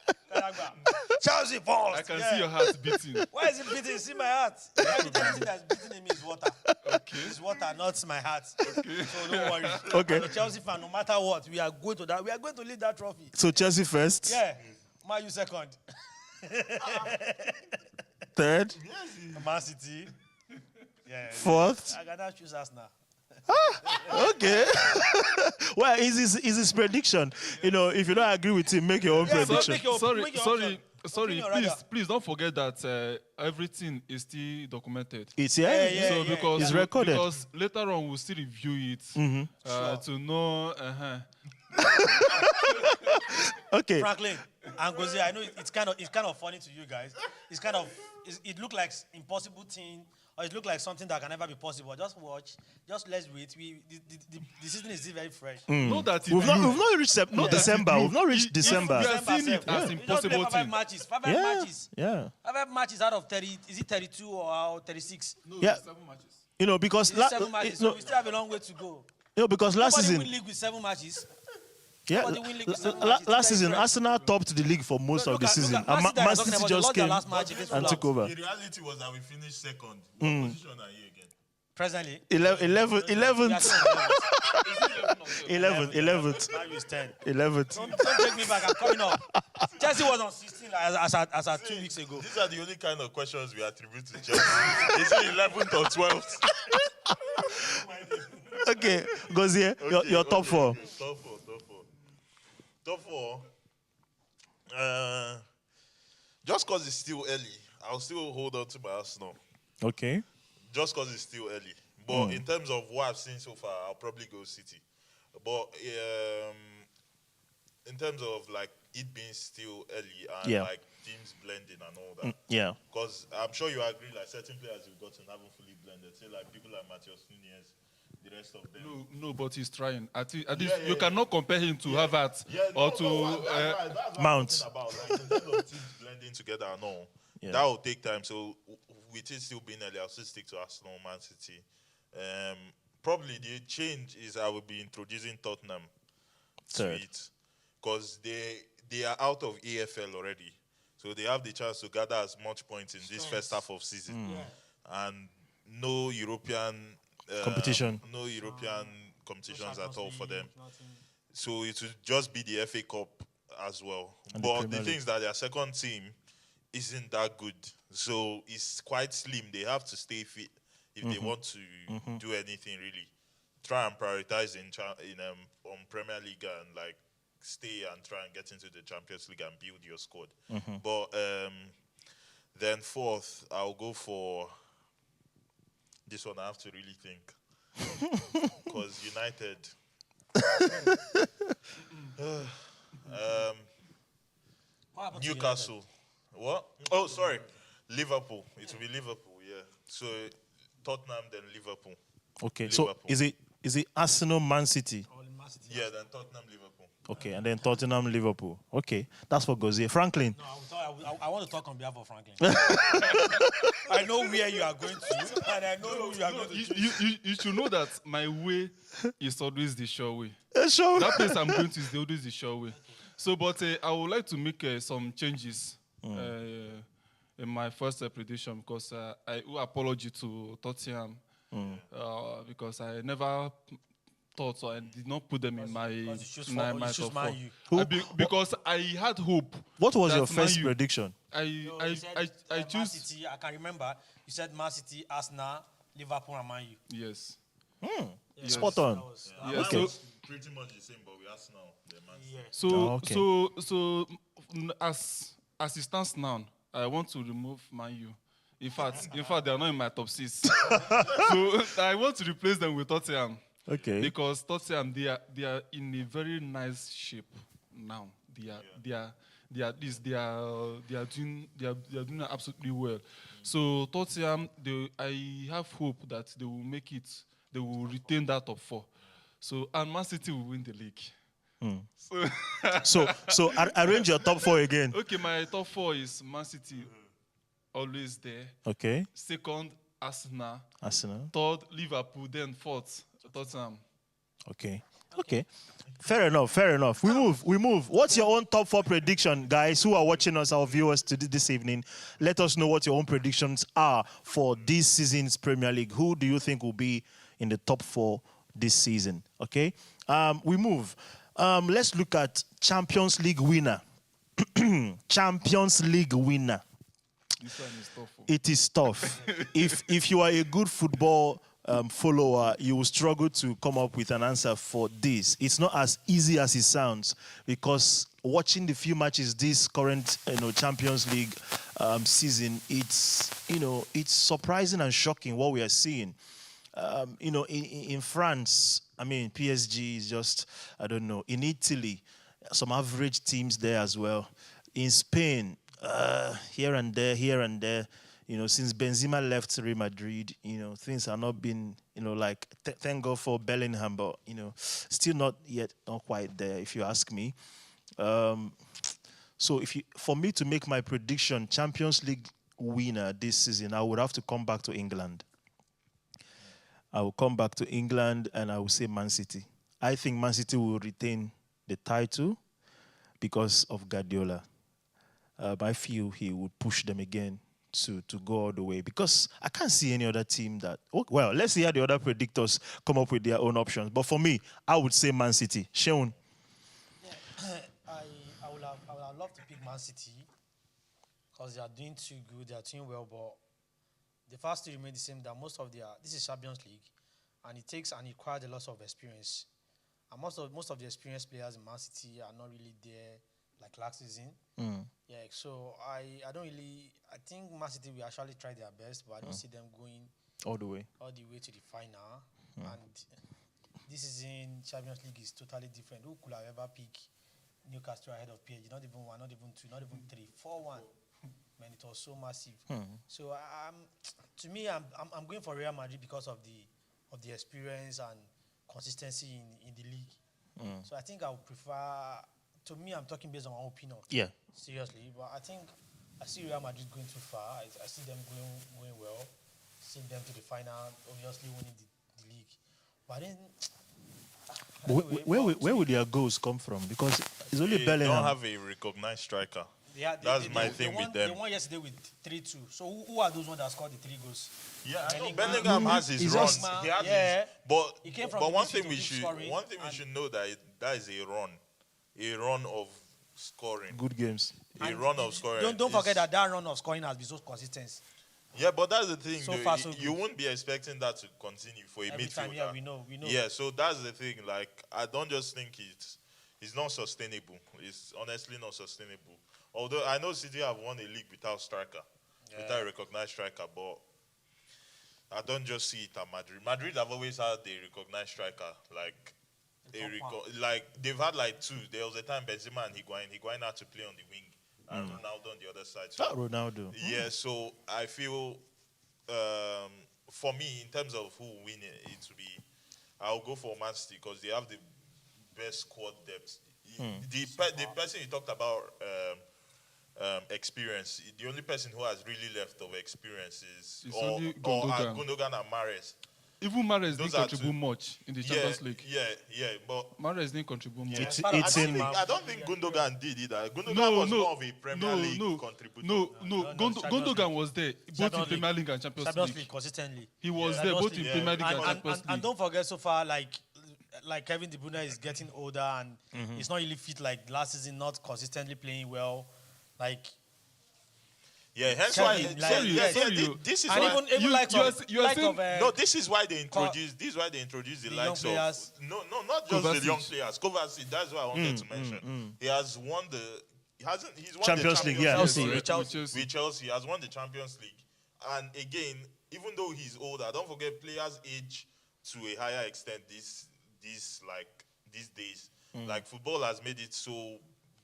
Chelsea first. I can see your heart beating. Why is it beating? See my heart. Everything that's beating in me is water. Okay. It's water, not my heart. So don't worry. Okay. I'm a Chelsea fan, no matter what, we are going to that. We are going to lead that trophy. So Chelsea first. Yeah. Man, you second. Third. Man City. Yeah. Fourth. I gotta choose Arsenal. Okay. Well, is his prediction? You know, if you don't agree with him, make your own Yeah, prediction. make your- Sorry. Opinion, rather. Please don't forget that everything is still documented. It's Yeah. So because It's recorded. because later on we'll still review it to know. Okay. Franklin and Gozie, I know it's kind of funny to you guys. It looked like impossible thing, or it looked like something that can never be possible. Just watch. Just let's wait. The season is still very fresh. Know that We've not reached December. We've not reached We December. are seeing it as We just impossible play five thing. matches. Five Yeah. matches. Yeah. Five matches out of 30. Is it 32 or 36? No, Yeah. 7 matches. You know, because It's 7 matches. So we still have a long way to go. because last Nobody season, win league with 7 matches. yeah, nobody win league with 7 matches. last It's season, very Arsenal topped the league for most of the season, Man and City Man are talking City about just they came lost their last match against and Fulham. took over. The reality was that we finished second. What position are you again? Presently. 11th, We are 11th, still on the 11th, Now you stand. 11th. Don't take me back. I'm coming up. Chelsea was on 16 as at 2 weeks ago. These are the only kind of questions we attribute to Chelsea. Is it 11th or 12th? Okay, Gozie, your top four. Top four. Just because it's still early, I'll still hold on to my Arsenal. Okay. Just because it's still early. But in terms of what I've seen so far, I'll probably go City. But in terms of like it being still early and like teams blending and all that. Yeah. Because I'm sure you agree, like certain players you've gotten haven't fully blended. Say like people like Matthias Nunez, the rest of them. No, but he's trying. At least you cannot compare him to Havertz or to. That's what Mount. I'm talking about. Like, in terms of teams blending together and all, that will take time. So with it still being early, I'll still stick to Arsenal, Man City. Probably the change is I will be introducing Tottenham to Third. it because they are out of EFL already, so they have the chance to gather as much points in this first half of season, and no European Competition. no European competitions at Champions all for them. League, nothing. So it will just be the FA Cup as well. And the But Premier the thing is that their second team isn't that good. So it's quite slim. They have to stay fit if they want to do anything really. Try and prioritize in on Premier League and like stay and try and get into the Champions League and build your squad. But then fourth, I'll go for this one. I have to really think because United. What happened to Newcastle. What? Oh, sorry. Liverpool. It will be Liverpool, yeah. So Tottenham, then Liverpool. Okay. So Liverpool. is it Arsenal, Man City? United? Or Man City? Yeah, then Tottenham, Liverpool. Okay, and then Tottenham, Liverpool. Okay, that's for Gozier. Franklin. No, I want to talk on behalf of Franklin. I know where you are going to, and I know who you are going to choose. You should know that my way is always the sure way. Sure. That place I'm going to is always the sure way. So, but I would like to make some changes in my first prediction because I owe apology to Tottenham because I never thought so. I did not put them in my Because you choose my Man top U. four. Because I had hope. What was that your Man first U- prediction? No, you said, I Man choose City. I can remember. You said Man City, Arsenal, Liverpool, and Man U. yes. Yeah, Spot on. that was- Yeah, Mine so was pretty much the same, but we Arsenal. The Man City. yeah. So, Oh, okay. as it stands now, I want to remove Man U. In fact, they are not in my top 6. So I want to replace them with Tottenham Okay. because Tottenham they are in a very nice shape now. They are doing absolutely well. So Tottenham, I have hope that they will make it. They will retain that top 4. So and Man City will win the league. So arrange your top 4 again. Okay, my top 4 is Man City, always there. Okay. Second, Arsenal. Arsenal. Third, Liverpool. Then fourth, Tottenham. Okay. Okay. Fair enough. We move. What's your own top 4 prediction, guys who are watching us, our viewers this evening? Let us know what your own predictions are for this season's Premier League. Who do you think will be in the top 4 this season? Okay. We move. Let's look at Champions League winner. Champions League winner. This one is tough. It is tough. If you are a good football follower, you will struggle to come up with an answer for this. It's not as easy as it sounds because watching the few matches this current Champions League season, it's surprising and shocking what we are seeing. In France, I mean, PSG is just, I don't know. In Italy, some average teams there as well. In Spain, here and there. Since Benzema left Real Madrid, things have not been, thank God for Bellingham, but, still not quite there, if you ask me. So for me to make my prediction, Champions League winner this season, I would have to come back to England. I will come back to England and I will say Man City. I think Man City will retain the title because of Guardiola. I feel he would push them again to go all the way because I can't see any other team that. Well, let's see how the other predictors come up with their own options. But for me, I would say Man City. Seun. I would have loved to pick Man City because they are doing too good. They are doing well, but the first two remain the same. That this is Champions League, and it requires a lot of experience. And most of the experienced players in Man City are not really there like last season. Yeah, so I think Man City will actually try their best, but I don't see them going All the way. to the final. And this season Champions League is totally different. Who could have ever picked Newcastle ahead of PSG? Not even 1, not even 2, not even 3, 4-1. Man, it was so massive. So to me, I'm going for Real Madrid because of the experience and consistency in the league. So I think I would prefer. To me, I'm talking based on my opinion. Yeah. Seriously, but I think I see Real Madrid going too far. I see them going well. See them to the final, obviously winning the league. But then, Where would their goals come from? Because it's only They Bellingham. don't have a recognized striker. That's my thing with them. They won yesterday with 3-2. So who are those ones that scored the 3 goals? Yeah, I know Bellingham. Bellingham has his He's runs. just- He has Yeah. his, but He came from but the one midfield thing to we keep should scoring, we should know that is a run of scoring, Good games. a run of scoring. Don't forget is- that run of scoring has been so consistent. Yeah, but that's the thing. So though. far, so You good. won't be expecting that to continue for a Every midfielder. time, yeah, we know. Yeah, so that's the thing. Like, I don't just think it's not sustainable. It's honestly not sustainable. Although I know City have won a league without striker, without a recognized striker, but I don't just see it at Madrid. Madrid have always had a recognized striker, like like they've had like 2. There was a time Benzema and Higuain had to play on the wing, and Ronaldo on the other side. So, Ronaldo. yeah, so I feel for me, in terms of who will win it will be, I'll go for Man City because they have the best squad depth. The person you talked about experience, the only person who has really left of experience is It's only Gundogan. Gundogan and Mahrez. Even Mahrez Those didn't are contribute two. much in the Champions League. Yeah, but Mahrez didn't contribute much. It's part of it's the in. team. I don't think Gundogan did either. Gundogan No, was no, more of a Premier League contributor. Gundogan was there both in Champions Premier League. League and Champions Champions League. League consistently. He was Yeah. there Champions both in League. Premier League and And, Champions and League. don't forget, so far, like Kevin De Bruyne is getting older and he's not really fit like last season, not consistently playing well. Like, Yeah, hence Sorry, why. like- sorry, this is and why. even you likes are- of, you are likes saying- of No, this is why they introduced. This is why they introduced the the likes young players. of. No, not just Kovacic. the young players. Kovacic. That's what I wanted to mention. He has won the. He hasn't. He's won Champions the League, Champions yeah. League Chelsea, already. with Chelsea. With Chelsea, he has won the Champions League. And again, even though he's older, don't forget players age to a higher extent. These days, like football has made it so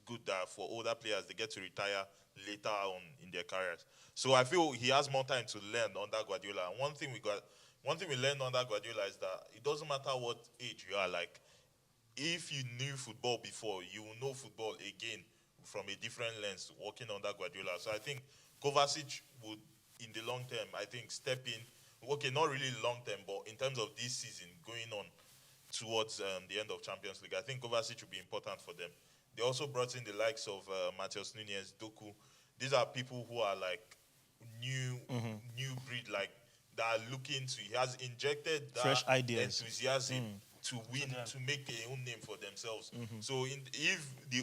good that for older players they get to retire later on in their careers. So I feel he has more time to learn under Guardiola. And one thing we learned under Guardiola is that it doesn't matter what age you are. Like, if you knew football before, you will know football again from a different lens working under Guardiola. So I think Kovacic would, in the long term, I think step in. Okay, not really long term, but in terms of this season going on towards the end of Champions League, I think Kovacic will be important for them. They also brought in the likes of Matheus Nunes, Doku. These are people who are like new breed, like that are looking to. He has injected that Fresh ideas. enthusiasm to win, to make a own name for themselves. So if the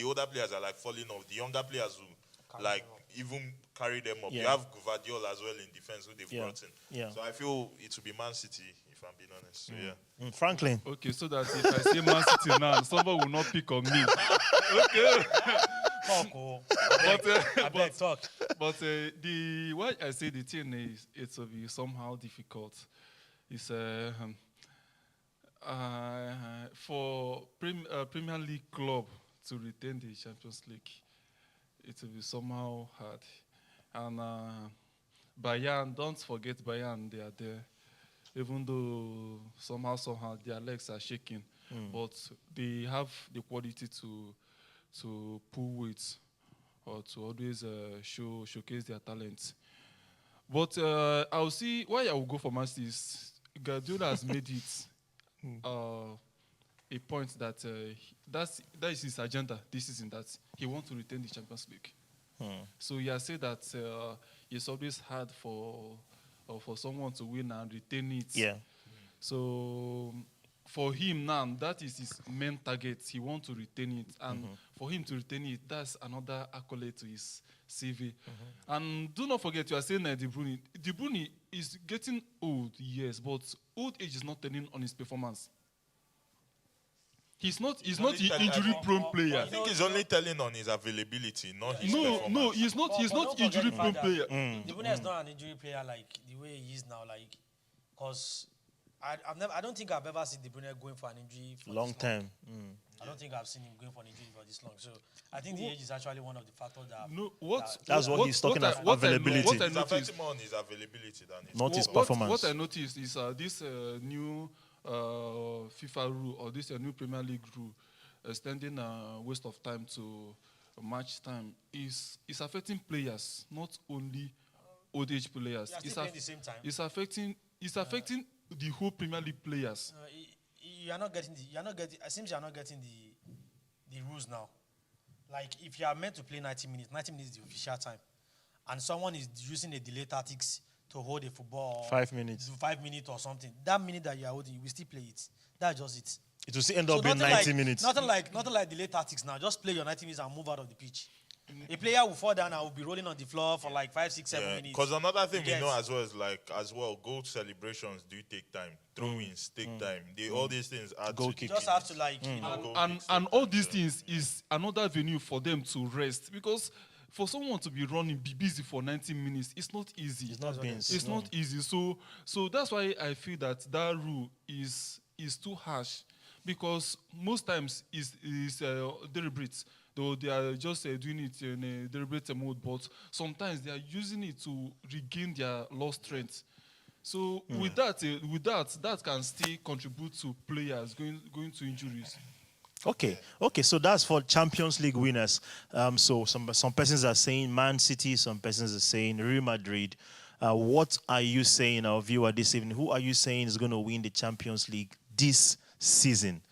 older players are like falling off, the younger players will like even carry them up. Yeah. You have Gvardiol as well in defense who they've brought in. Yeah. So I feel it will be Man City if I'm being honest. So yeah. Franklin. Okay, so that if I say Man City now, someone will not pick on me. Okay. Talk, oh. I beg, talk. But the why I say the thing is it will be somehow difficult. It's for Premier League club to retain the Champions League, it will be somehow hard. And Bayern, don't forget Bayern, they are there. Even though somehow their legs are shaking, but they have the quality to pull weight or to always showcase their talents. But I'll see why I will go for Man City is Guardiola has made it a point that that is his agenda this season, that he wants to retain the Champions League. So he has said that it's always hard for someone to win and retain it. Yeah. So for him now, that is his main target. He wants to retain it. And for him to retain it, that's another accolade to his CV. And do not forget, you are saying De Bruyne. De Bruyne is getting old, yes, but old age is not turning on his performance. He's not an only injury-prone player. I think he's only telling on his availability, not his No, performance. he's not. He's But not don't forget the injury-prone fact player. that De Bruyne is not an injury player like the way he is now. Like, because I don't think I've ever seen De Bruyne going for an injury for Long this long. time. I don't think I've seen him going for an injury for this long. So I think the age is actually one of the factors that. No, what? That's what he's talking about, availability. What I It's noticed, affecting more on his availability than his Not his what performance. I noticed is this new FIFA rule, or this new Premier League rule, extending waste of time to match time is affecting players, not only old age players. They are still playing the same time. It's affecting the whole Premier League players. You are not getting the. You are not getting. It seems you are not getting the rules now. Like if you are meant to play 90 minutes is the official time, and someone is using a delay tactics to hold a football 5 minutes. 5 minutes or something. That minute that you are holding, you will still play it. That's just it. It will still end up being 90 minutes. Nothing like delay tactics now. Just play your 90 minutes and move out of the pitch. A player will fall down and will be rolling on the floor for like 5, 6, 7 minutes. Because another thing we Yes. know as well is goal celebrations do take time. Throw-ins take time. All these things add Goal to kick. You just have to like, you know, goal And kicks and take all time, these so- things is another venue for them to rest, because for someone to be running, be busy for 90 minutes, it's not easy. It's not beans. It's not easy. So that's why I feel that rule is too harsh, because most times is deliberate. Though they are just doing it in a deliberate mode, but sometimes they are using it to regain their lost strength. So with that can still contribute to players going to injuries. Okay. So that's for Champions League winners. So some persons are saying Man City, some persons are saying Real Madrid. What are you saying, our viewer, this evening? Who are you saying is going to win the Champions League this season?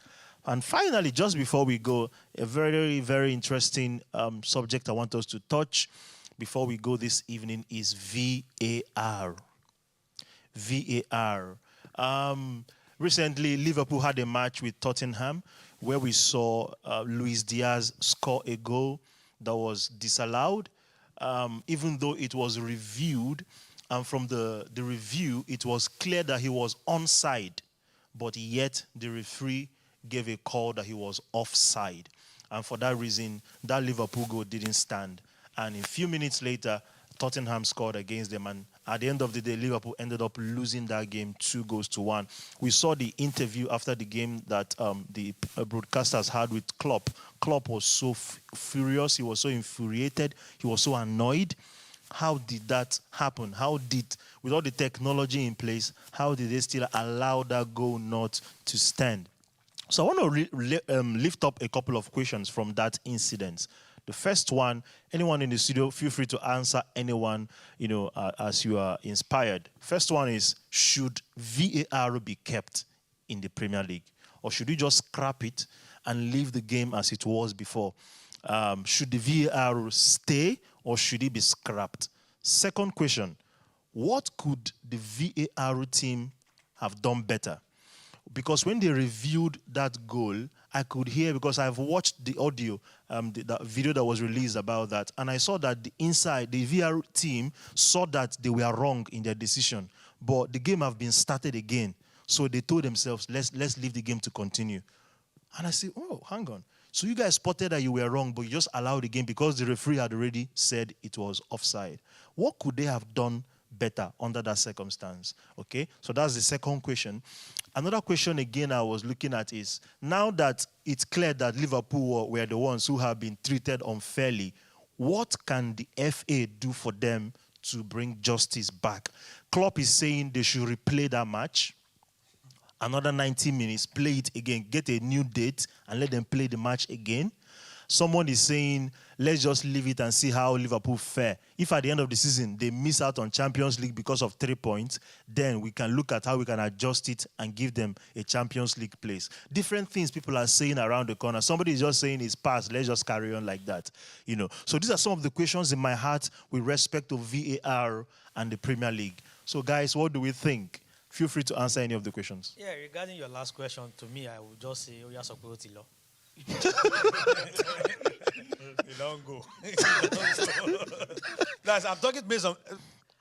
And finally, just before we go, a very, very interesting subject I want us to touch before we go this evening is VAR. VAR. Recently, Liverpool had a match with Tottenham where we saw Luis Diaz score a goal that was disallowed, even though it was reviewed. And from the review, it was clear that he was onside, but yet the referee gave a call that he was offside. And for that reason, that Liverpool goal didn't stand. And a few minutes later, Tottenham scored against them. And at the end of the day, Liverpool ended up losing that game 2-1. We saw the interview after the game that the broadcasters had with Klopp. Klopp was so furious. He was so infuriated. He was so annoyed. How did that happen? With all the technology in place, how did they still allow that goal not to stand? So I want to lift up a couple of questions from that incident. The first one, anyone in the studio, feel free to answer anyone, as you are inspired. First one is, should VAR be kept in the Premier League? Or should we just scrap it and leave the game as it was before? Should the VAR stay or should it be scrapped? Second question, what could the VAR team have done better? Because when they reviewed that goal, I could hear, because I've watched the audio, the video that was released about that, and I saw that the VR team saw that they were wrong in their decision, but the game have been started again. So they told themselves, let's leave the game to continue. And I said, oh, hang on. So you guys spotted that you were wrong, but you just allowed the game because the referee had already said it was offside. What could they have done better under that circumstance? Okay, so that's the second question. Another question again I was looking at is, now that it's clear that Liverpool were the ones who have been treated unfairly, what can the FA do for them to bring justice back? Klopp is saying they should replay that match, another 90 minutes, play it again, get a new date, and let them play the match again. Someone is saying, let's just leave it and see how Liverpool fare. If at the end of the season they miss out on Champions League because of 3 points, then we can look at how we can adjust it and give them a Champions League place. Different things people are saying around the corner. Somebody is just saying it's past, let's just carry on like that. So these are some of the questions in my heart with respect to VAR and the Premier League. So guys, what do we think? Feel free to answer any of the questions. Yeah, regarding your last question, to me, I would just say, Oya Sokotilo. You don't go. Guys, I'm talking based on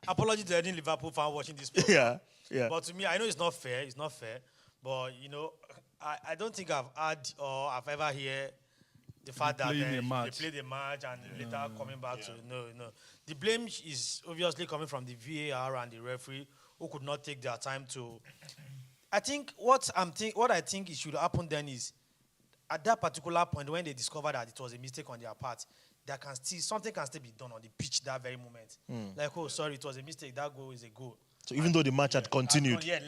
apology to any Liverpool fan watching this program. Yeah. But to me, I know it's not fair. But I don't think I've had or I've ever heard the fact that playing a they match. played a match and later coming back to no. The blame is obviously coming from the VAR and the referee who could not take their time to. I think what I think it should happen then is, at that particular point when they discovered that it was a mistake on their part, something can still be done on the pitch that very moment. Like, oh, sorry, it was a mistake. That goal is a goal. So even though the match had continued. They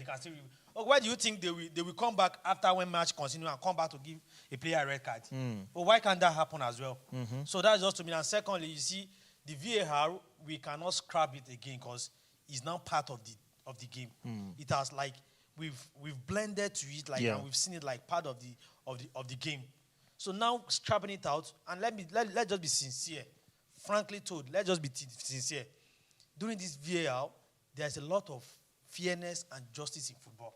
can still. Why do you think they will come back after when match continue and come back to give a player a red card? But why can't that happen as well? So that's just to me. And secondly, you see, the VAR, we cannot scrap it again because it's now part of of the game. It has like we've blended to it like Yeah. and we've seen it like part of the game. So now scrapping it out and let's just be sincere. Frankly told, let's just be sincere. During this VAR, there's a lot of fairness and justice in football.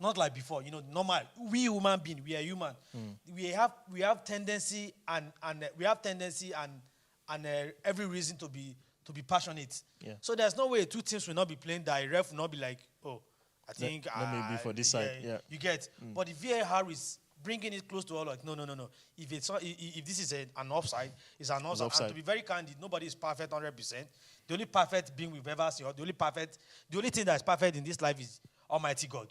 Not like before, normal. We human beings, we are human. We have tendency and every reason to be passionate. Yeah. So there's no way two teams will not be playing that a ref will not be like, oh, I think let me be for this side. Yeah. you get. But the VAR is bringing it close to all like no. If it's not, if this is an offside, it's an offside. offside. And to be very candid, nobody is perfect 100%. The only perfect being we've ever seen, or the only thing that is perfect in this life is Almighty God.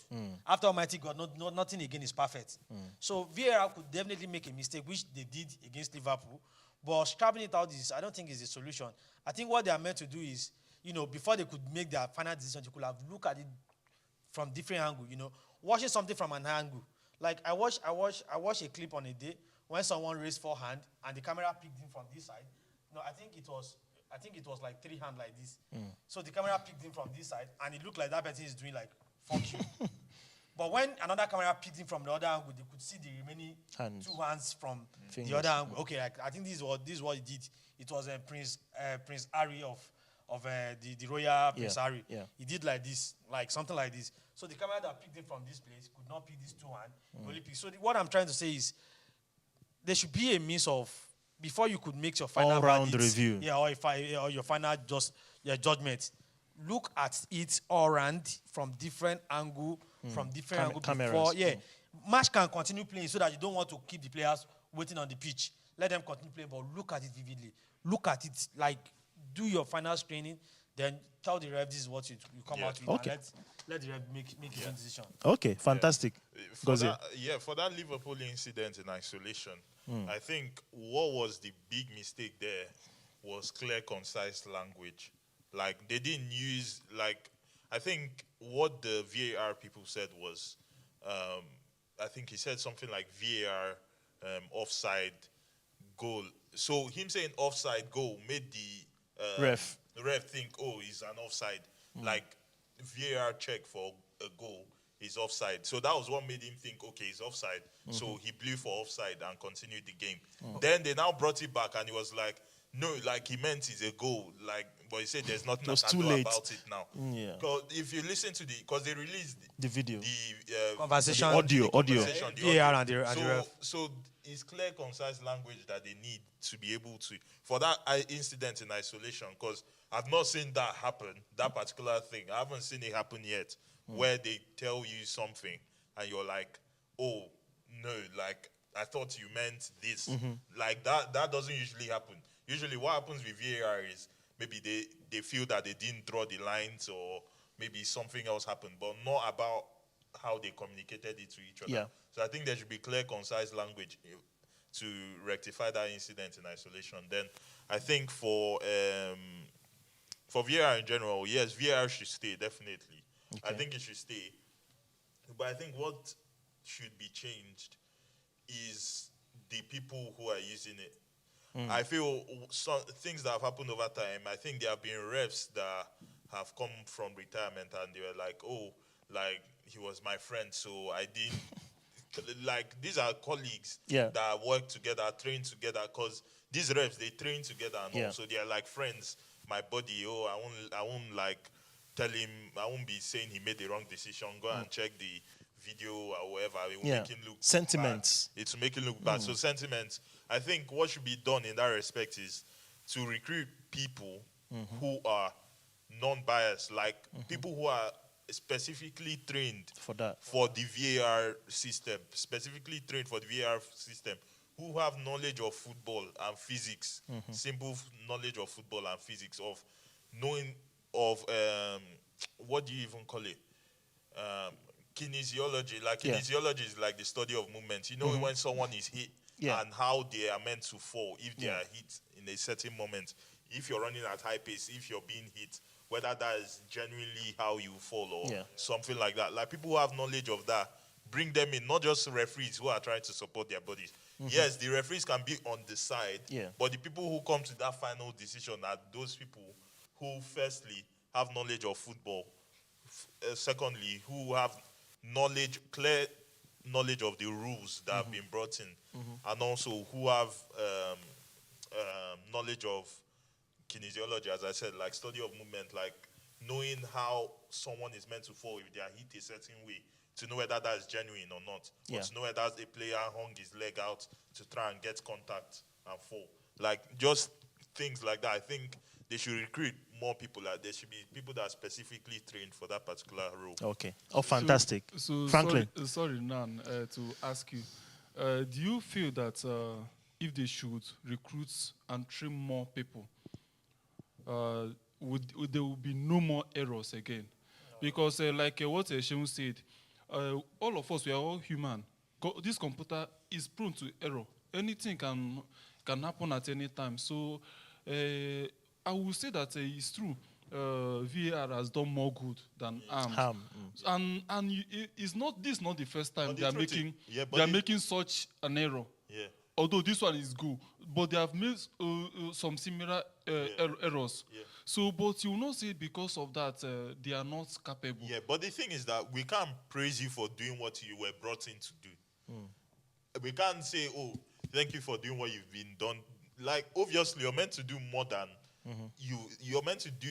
After Almighty God, nothing again is perfect. So VAR could definitely make a mistake, which they did against Liverpool. But scrapping it out I don't think is a solution. I think what they are meant to do is, before they could make their final decision, they could have looked at it from different angle. Watching something from an angle. Like I watched a clip on a day when someone raised forehand and the camera picked him from this side. No, I think it was like 3 hand like this. So the camera picked him from this side and it looked like that person is doing like fuck you. But when another camera picked him from the other angle, they could see the remaining Hands. 2 hands from Fingers. the other angle. Okay, I think this is what he did. It was Prince Harry of the royal Prince Harry. Yeah. He did like this, like something like this. So the camera that picked him from this place could not pick these 2 hands. Only pick. So what I'm trying to say is there should be a means of before you could make your final All-round verdict, review. yeah, or your final judgment. Look at it all round from different angle, from different angle cameras. before. Yeah, match can continue playing so that you don't want to keep the players waiting on the pitch. Let them continue playing, but look at it vividly. Look at it like do your final screening, then tell the ref this is what you come out with, Okay. and let the ref make his own decision. Okay, fantastic. For Gozie. for that Liverpool incident in isolation, I think what was the big mistake there was clear, concise language. Like they didn't use I think what the VAR people said was, I think he said something like VAR offside goal. So him saying offside goal made the Ref. ref think, oh, he's an offside. Like VAR check for a goal is offside. So that was what made him think, okay, he's offside. So he blew for offside and continued the game. Then they now brought it back and he was like, no, like he meant it's a goal. Like, but he said there's nothing I was can too do late. about it now. Yeah. Because if you listen to because they released The video. the Conversation, The audio. conversation, the VAR audio. and the ref. So it's clear, concise language that they need to be able to for that incident in isolation. Because I've not seen that happen, that particular thing. I haven't seen it happen yet, where they tell you something and you're like, oh no, like I thought you meant this. Like that doesn't usually happen. Usually, what happens with VAR is maybe they feel that they didn't draw the lines or maybe something else happened, but not about how they communicated it to each other. Yeah. So I think there should be clear, concise language to rectify that incident in isolation. Then I think for VAR in general, yes, VAR should stay, definitely. I Okay. think it should stay. But I think what should be changed is the people who are using it. I feel some things that have happened over time, I think there have been refs that have come from retirement and they were like, oh, like he was my friend, so I didn't. Like these are colleagues Yeah. that work together, train together, because these refs, they train together and Yeah. all, so they're like friends. My buddy, oh, I won't like tell him, I won't be saying he made the wrong decision. Go and check the video or whatever. It will Yeah. make him look Sentiments. bad. It will make him look bad. So sentiments. I think what should be done in that respect is to recruit people who are non-biased, like people who are specifically trained For that. for the VAR system, specifically trained for the VAR system, who have knowledge of football and physics, simple knowledge of football and physics, of knowing of what do you even call it? Kinesiology. Like Yeah. kinesiology is like the study of movement. You know when someone is hit Yeah. and how they are meant to fall if they Yeah. are hit in a certain moment. If you're running at high pace, if you're being hit, whether that is genuinely how you fall or Yeah. something like that. Like people who have knowledge of that, bring them in, not just referees who are trying to support their bodies. Yes, the referees can be on the side, Yeah. but the people who come to that final decision are those people who firstly have knowledge of football, secondly, who have clear knowledge of the rules that have been brought in, and also who have knowledge of kinesiology, as I said, like study of movement, like knowing how someone is meant to fall if they are hit a certain way, to know whether that is genuine or not, or to know whether a player hung his leg out to try and get contact and fall. Like just things like that. I think they should recruit more people. Like there should be people that are specifically trained for that particular role. Okay. Oh, fantastic. So Franklin. sorry, Nan, to ask you, do you feel that if they should recruit and train more people, would there will be no more errors again? Because like what Sheun said, all of us, we are all human. This computer is prone to error. Anything can happen at any time. So I will say that it's true. VAR has done more good than harm. It's not this not the first time they are making such an error. Yeah. Although this one is good, but they have made some similar errors. Yeah. So, but you will not say because of that they are not capable. Yeah, but the thing is that we can't praise you for doing what you were brought in to do. We can't say, oh, thank you for doing what you've been done. Like, obviously, you're meant to do more than you're meant to do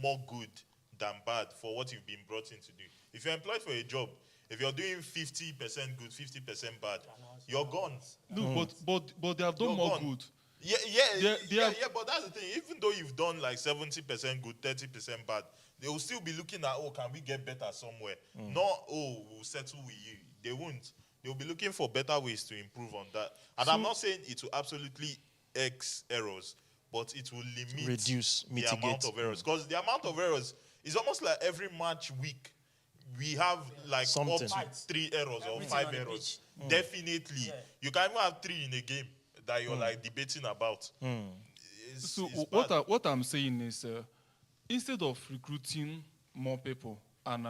more good than bad for what you've been brought in to do. If you're employed for a job, if you're doing 50% good, 50% bad, you're gone. No, but they have done more good. Yeah, but that's the thing. Even though you've done like 70% good, 30% bad, they will still be looking at, oh, can we get better somewhere? Not, oh, we'll settle with you. They won't. They'll be looking for better ways to improve on that. And I'm not saying it will absolutely X errors, but it will mitigate the amount of errors. Because the amount of errors is almost like every match week, we have like something. up to 3 errors or Everything 5 on the errors. pitch. Definitely. Yeah. You can even have 3 in a game that you're like debating about. So It's bad. what I'm saying is, instead of recruiting more people and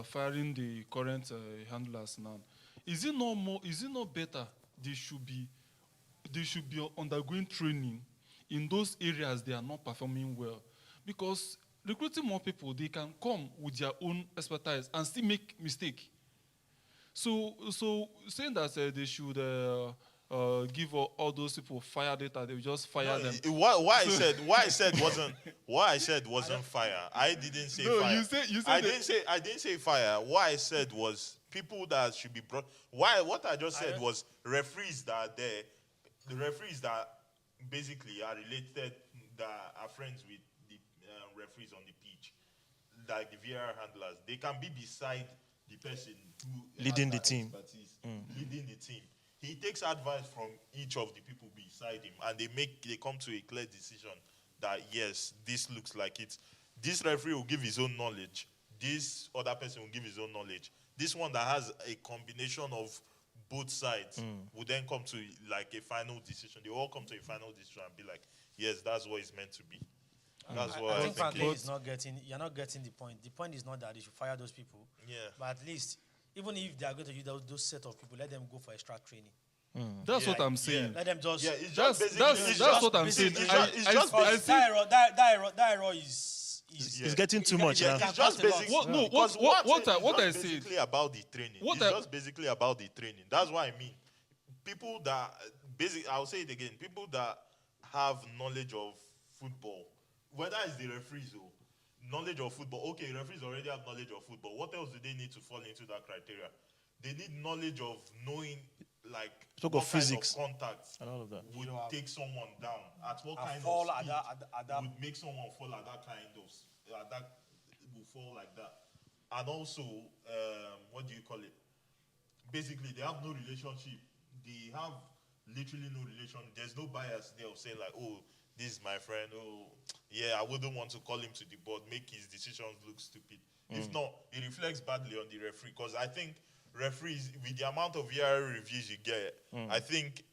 firing the current handlers now, is it not better they should be undergoing training in those areas they are not performing well? Because recruiting more people, they can come with their own expertise and still make mistake. So saying that they should give all those people fire data, they will just fire them. Why I said wasn't fire. I didn't say No, fire. you said I didn't say fire. What I said was people that should be brought. What I just said was referees that are there, the referees that basically are related, that are friends with the referees on the pitch, like the VAR handlers. They can be beside the person who Leading has the that team. expertise, leading the team. He takes advice from each of the people beside him, and they come to a clear decision that yes, this looks like it. This referee will give his own knowledge. This other person will give his own knowledge. This one that has a combination of both sides will then come to like a final decision. They all come to a final decision and be like, yes, that's what it's meant to be. That's what I I think think. Franklin is not getting. You're not getting the point. The point is not that they should fire those people. Yeah. But at least, even if they are going to use those set of people, let them go for extra training. That's what I'm saying. Let them just. Yeah, it's That's just that's basically. that's what I'm saying. it's just I see. That error is. It's getting too much now. It's just basically. What I said. Basically about the training. What It's I- just basically about the training. That's what I mean. People that I'll say it again. People that have knowledge of football, whether it's the referees or knowledge of football. Okay, referees already have knowledge of football. What else do they need to fall into that criteria? They need knowledge of knowing, like, Talk what of kind physics of contacts and all of that. would take someone down. At what kind fall of at speed that- would make someone fall at that kind of that will fall like that. And also, what do you call it? Basically, they have no relationship. They have literally no relation. There's no bias there of saying like, oh, this is my friend. Oh, yeah, I wouldn't want to call him to the board, make his decisions look stupid. If not, it reflects badly on the referee. Because I think referees, with the amount of VAR reviews you get, I think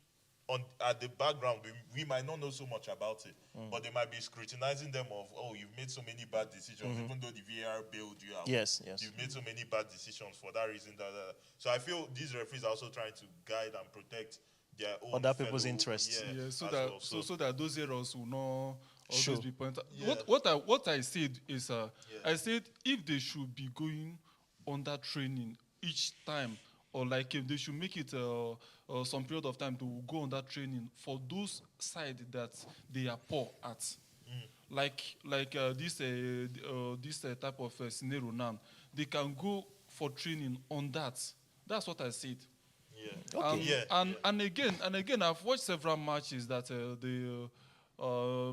at the background, we might not know so much about it, but they might be scrutinizing them of, oh, you've made so many bad decisions, even though the VAR bailed you out. Yes. You've made so many bad decisions for that reason. So I feel these referees are also trying to guide and protect their own Other people's fellow- interests. Yeah, so as that well. so that those errors will Sure. always be pointed. Yeah. What I said is, I said if they should be going under training each time, or like if they should make it some period of time to go on that training for those side that they are poor at, this type of scenario now, they can go for training on that. That's what I said. Yeah. Okay. Yeah. And again, I've watched several matches that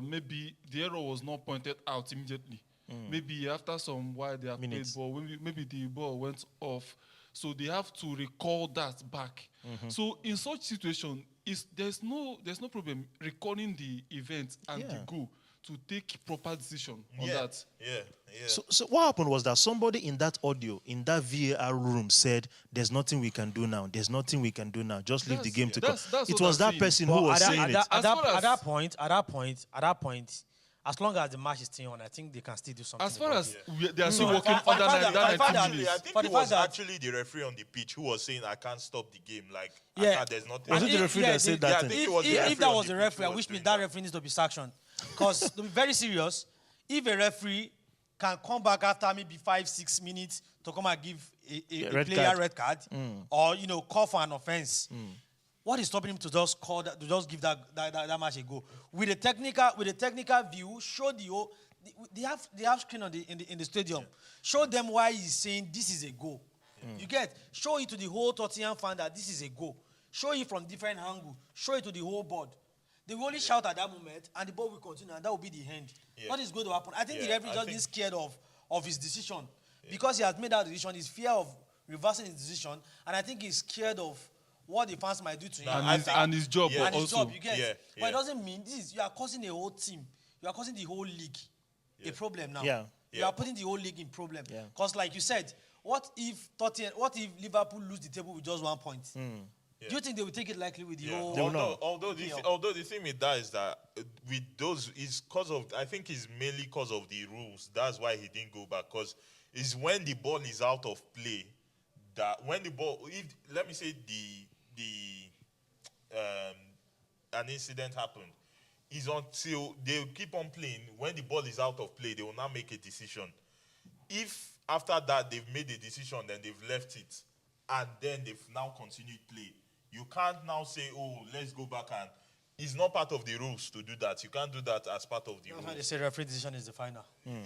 maybe the error was not pointed out immediately. Maybe after some while they have Minutes. played ball, maybe the ball went off, so they have to recall that back. So in such situation, there's no problem recalling the event and the Yeah. goal to take proper decision on Yeah. that. Yeah. Yeah. So what happened was that somebody in that audio, in that VAR room said, there's nothing we can do now. There's nothing we can do now. Just leave the game to come. That's It what was I'm that saying. person who But was saying at it. that, As far at that as- point, as long as the match is still on, I think they can still do something. As far about as it. they are still No, working for the under fact that- for the 90 fact that- Actually, I minutes. think For it the was fact that- actually the referee on the pitch who was saying, "I can't stop the game." Like, Yeah. there's nothing. Was it And the if- referee yeah, that said the- that yeah, I thing? think it was the If referee that on was the the pitch referee, who I was wish me doing that that. referee needs to be sanctioned. Because to be very serious, if a referee can come back after maybe 5-6 minutes to come and give a red player card. red card, or call for an offense, what is stopping him to just call that, to just give that match a go? With a technical view, show the whole. They have screen in the stadium. Show them why he's saying this is a goal. You get, show it to the whole Tottenham fan that this is a goal. Show it from different angle. Show it to the whole board. They will only shout at that moment, and the ball will continue, and that will be the end. Yeah. What is going to happen? I think the Yeah, referee I just think- is scared of his decision, because he has made that decision. His fear of reversing his decision, and I think he's scared of what the fans might do to him. And his job Yeah. And his also. job, you get. Yeah, But it yeah. doesn't mean you are causing a whole team, you are causing the whole league a problem now. Yeah. You are putting the whole league in problem. Yeah. Because like you said, what if Liverpool lose the table with just 1 point? Do you think they will take it lightly with the Yeah. whole? Although the thing with that is that with those is because of, I think it's mainly because of the rules. That's why he didn't go back, because it's when the ball is out of play that when the ball, if let me say an incident happened, is until they keep on playing. When the ball is out of play, they will now make a decision. If after that they've made a decision, then they've left it, and then they've now continued play, you can't now say, "Oh, let's go back," and it's not part of the rules to do that. You can't do that as part of the That's why they rules. say referee decision is the final.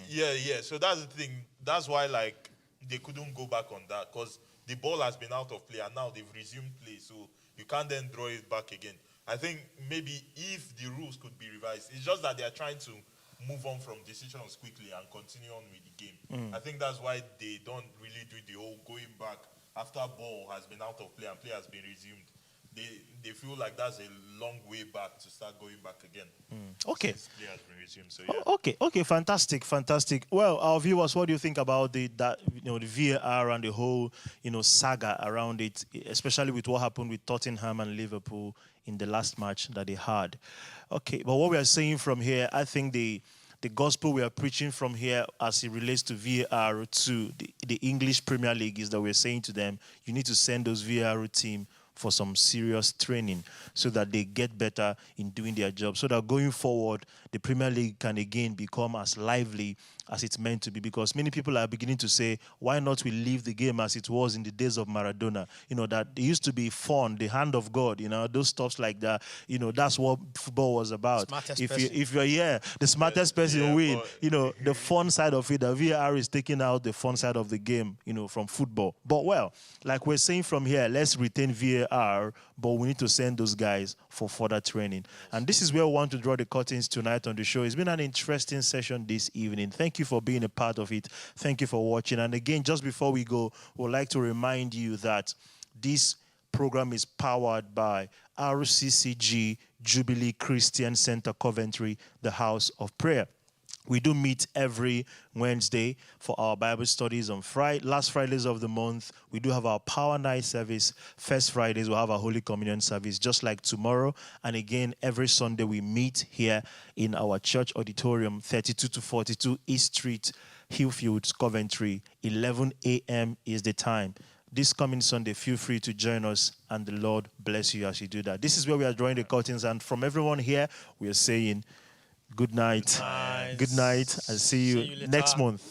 Yeah. So that's the thing. That's why like they couldn't go back on that, because the ball has been out of play and now they've resumed play. So you can't then draw it back again. I think maybe if the rules could be revised, it's just that they are trying to move on from decisions quickly and continue on with the game. I think that's why they don't really do the whole going back after ball has been out of play and play has been resumed. They feel like that's a long way back to start going back again. Okay. Since play has been resumed. So yeah. Okay, fantastic. Well, our viewers, what do you think about the VAR and the whole saga around it, especially with what happened with Tottenham and Liverpool in the last match that they had? Okay, but what we are saying from here, I think the gospel we are preaching from here as it relates to VAR to the English Premier League is that we're saying to them, you need to send those VAR team for some serious training so that they get better in doing their job, so that going forward, the Premier League can again become as lively as it's meant to be. Because many people are beginning to say, why not we leave the game as it was in the days of Maradona? That it used to be fun, the hand of God, those stuffs like that. That's what football was about. Smartest If person. you're the smartest person Yeah, win, but- the fun side of it, the VAR is taking out the fun side of the game, from football. But well, like we're saying from here, let's retain VAR, but we need to send those guys for further training. And this is where we want to draw the curtains tonight on the show. It's been an interesting session this evening. Thank you for being a part of it. Thank you for watching. And again, just before we go, we'd like to remind you that this program is powered by RCCG Jubilee Christian Center Coventry, the House of Prayer. We do meet every Wednesday for our Bible studies on last Fridays of the month. We do have our Power Night service. First Fridays, we'll have our Holy Communion service, just like tomorrow. And again, every Sunday, we meet here in our church auditorium, 32 to 42 East Street, Hillfields, Coventry. 11 a.m. is the time. This coming Sunday, feel free to join us, and the Lord bless you as you do that. This is where we are drawing the curtains. And from everyone here, we are saying, Good night. Nice. Good night. And see See you you later. next month.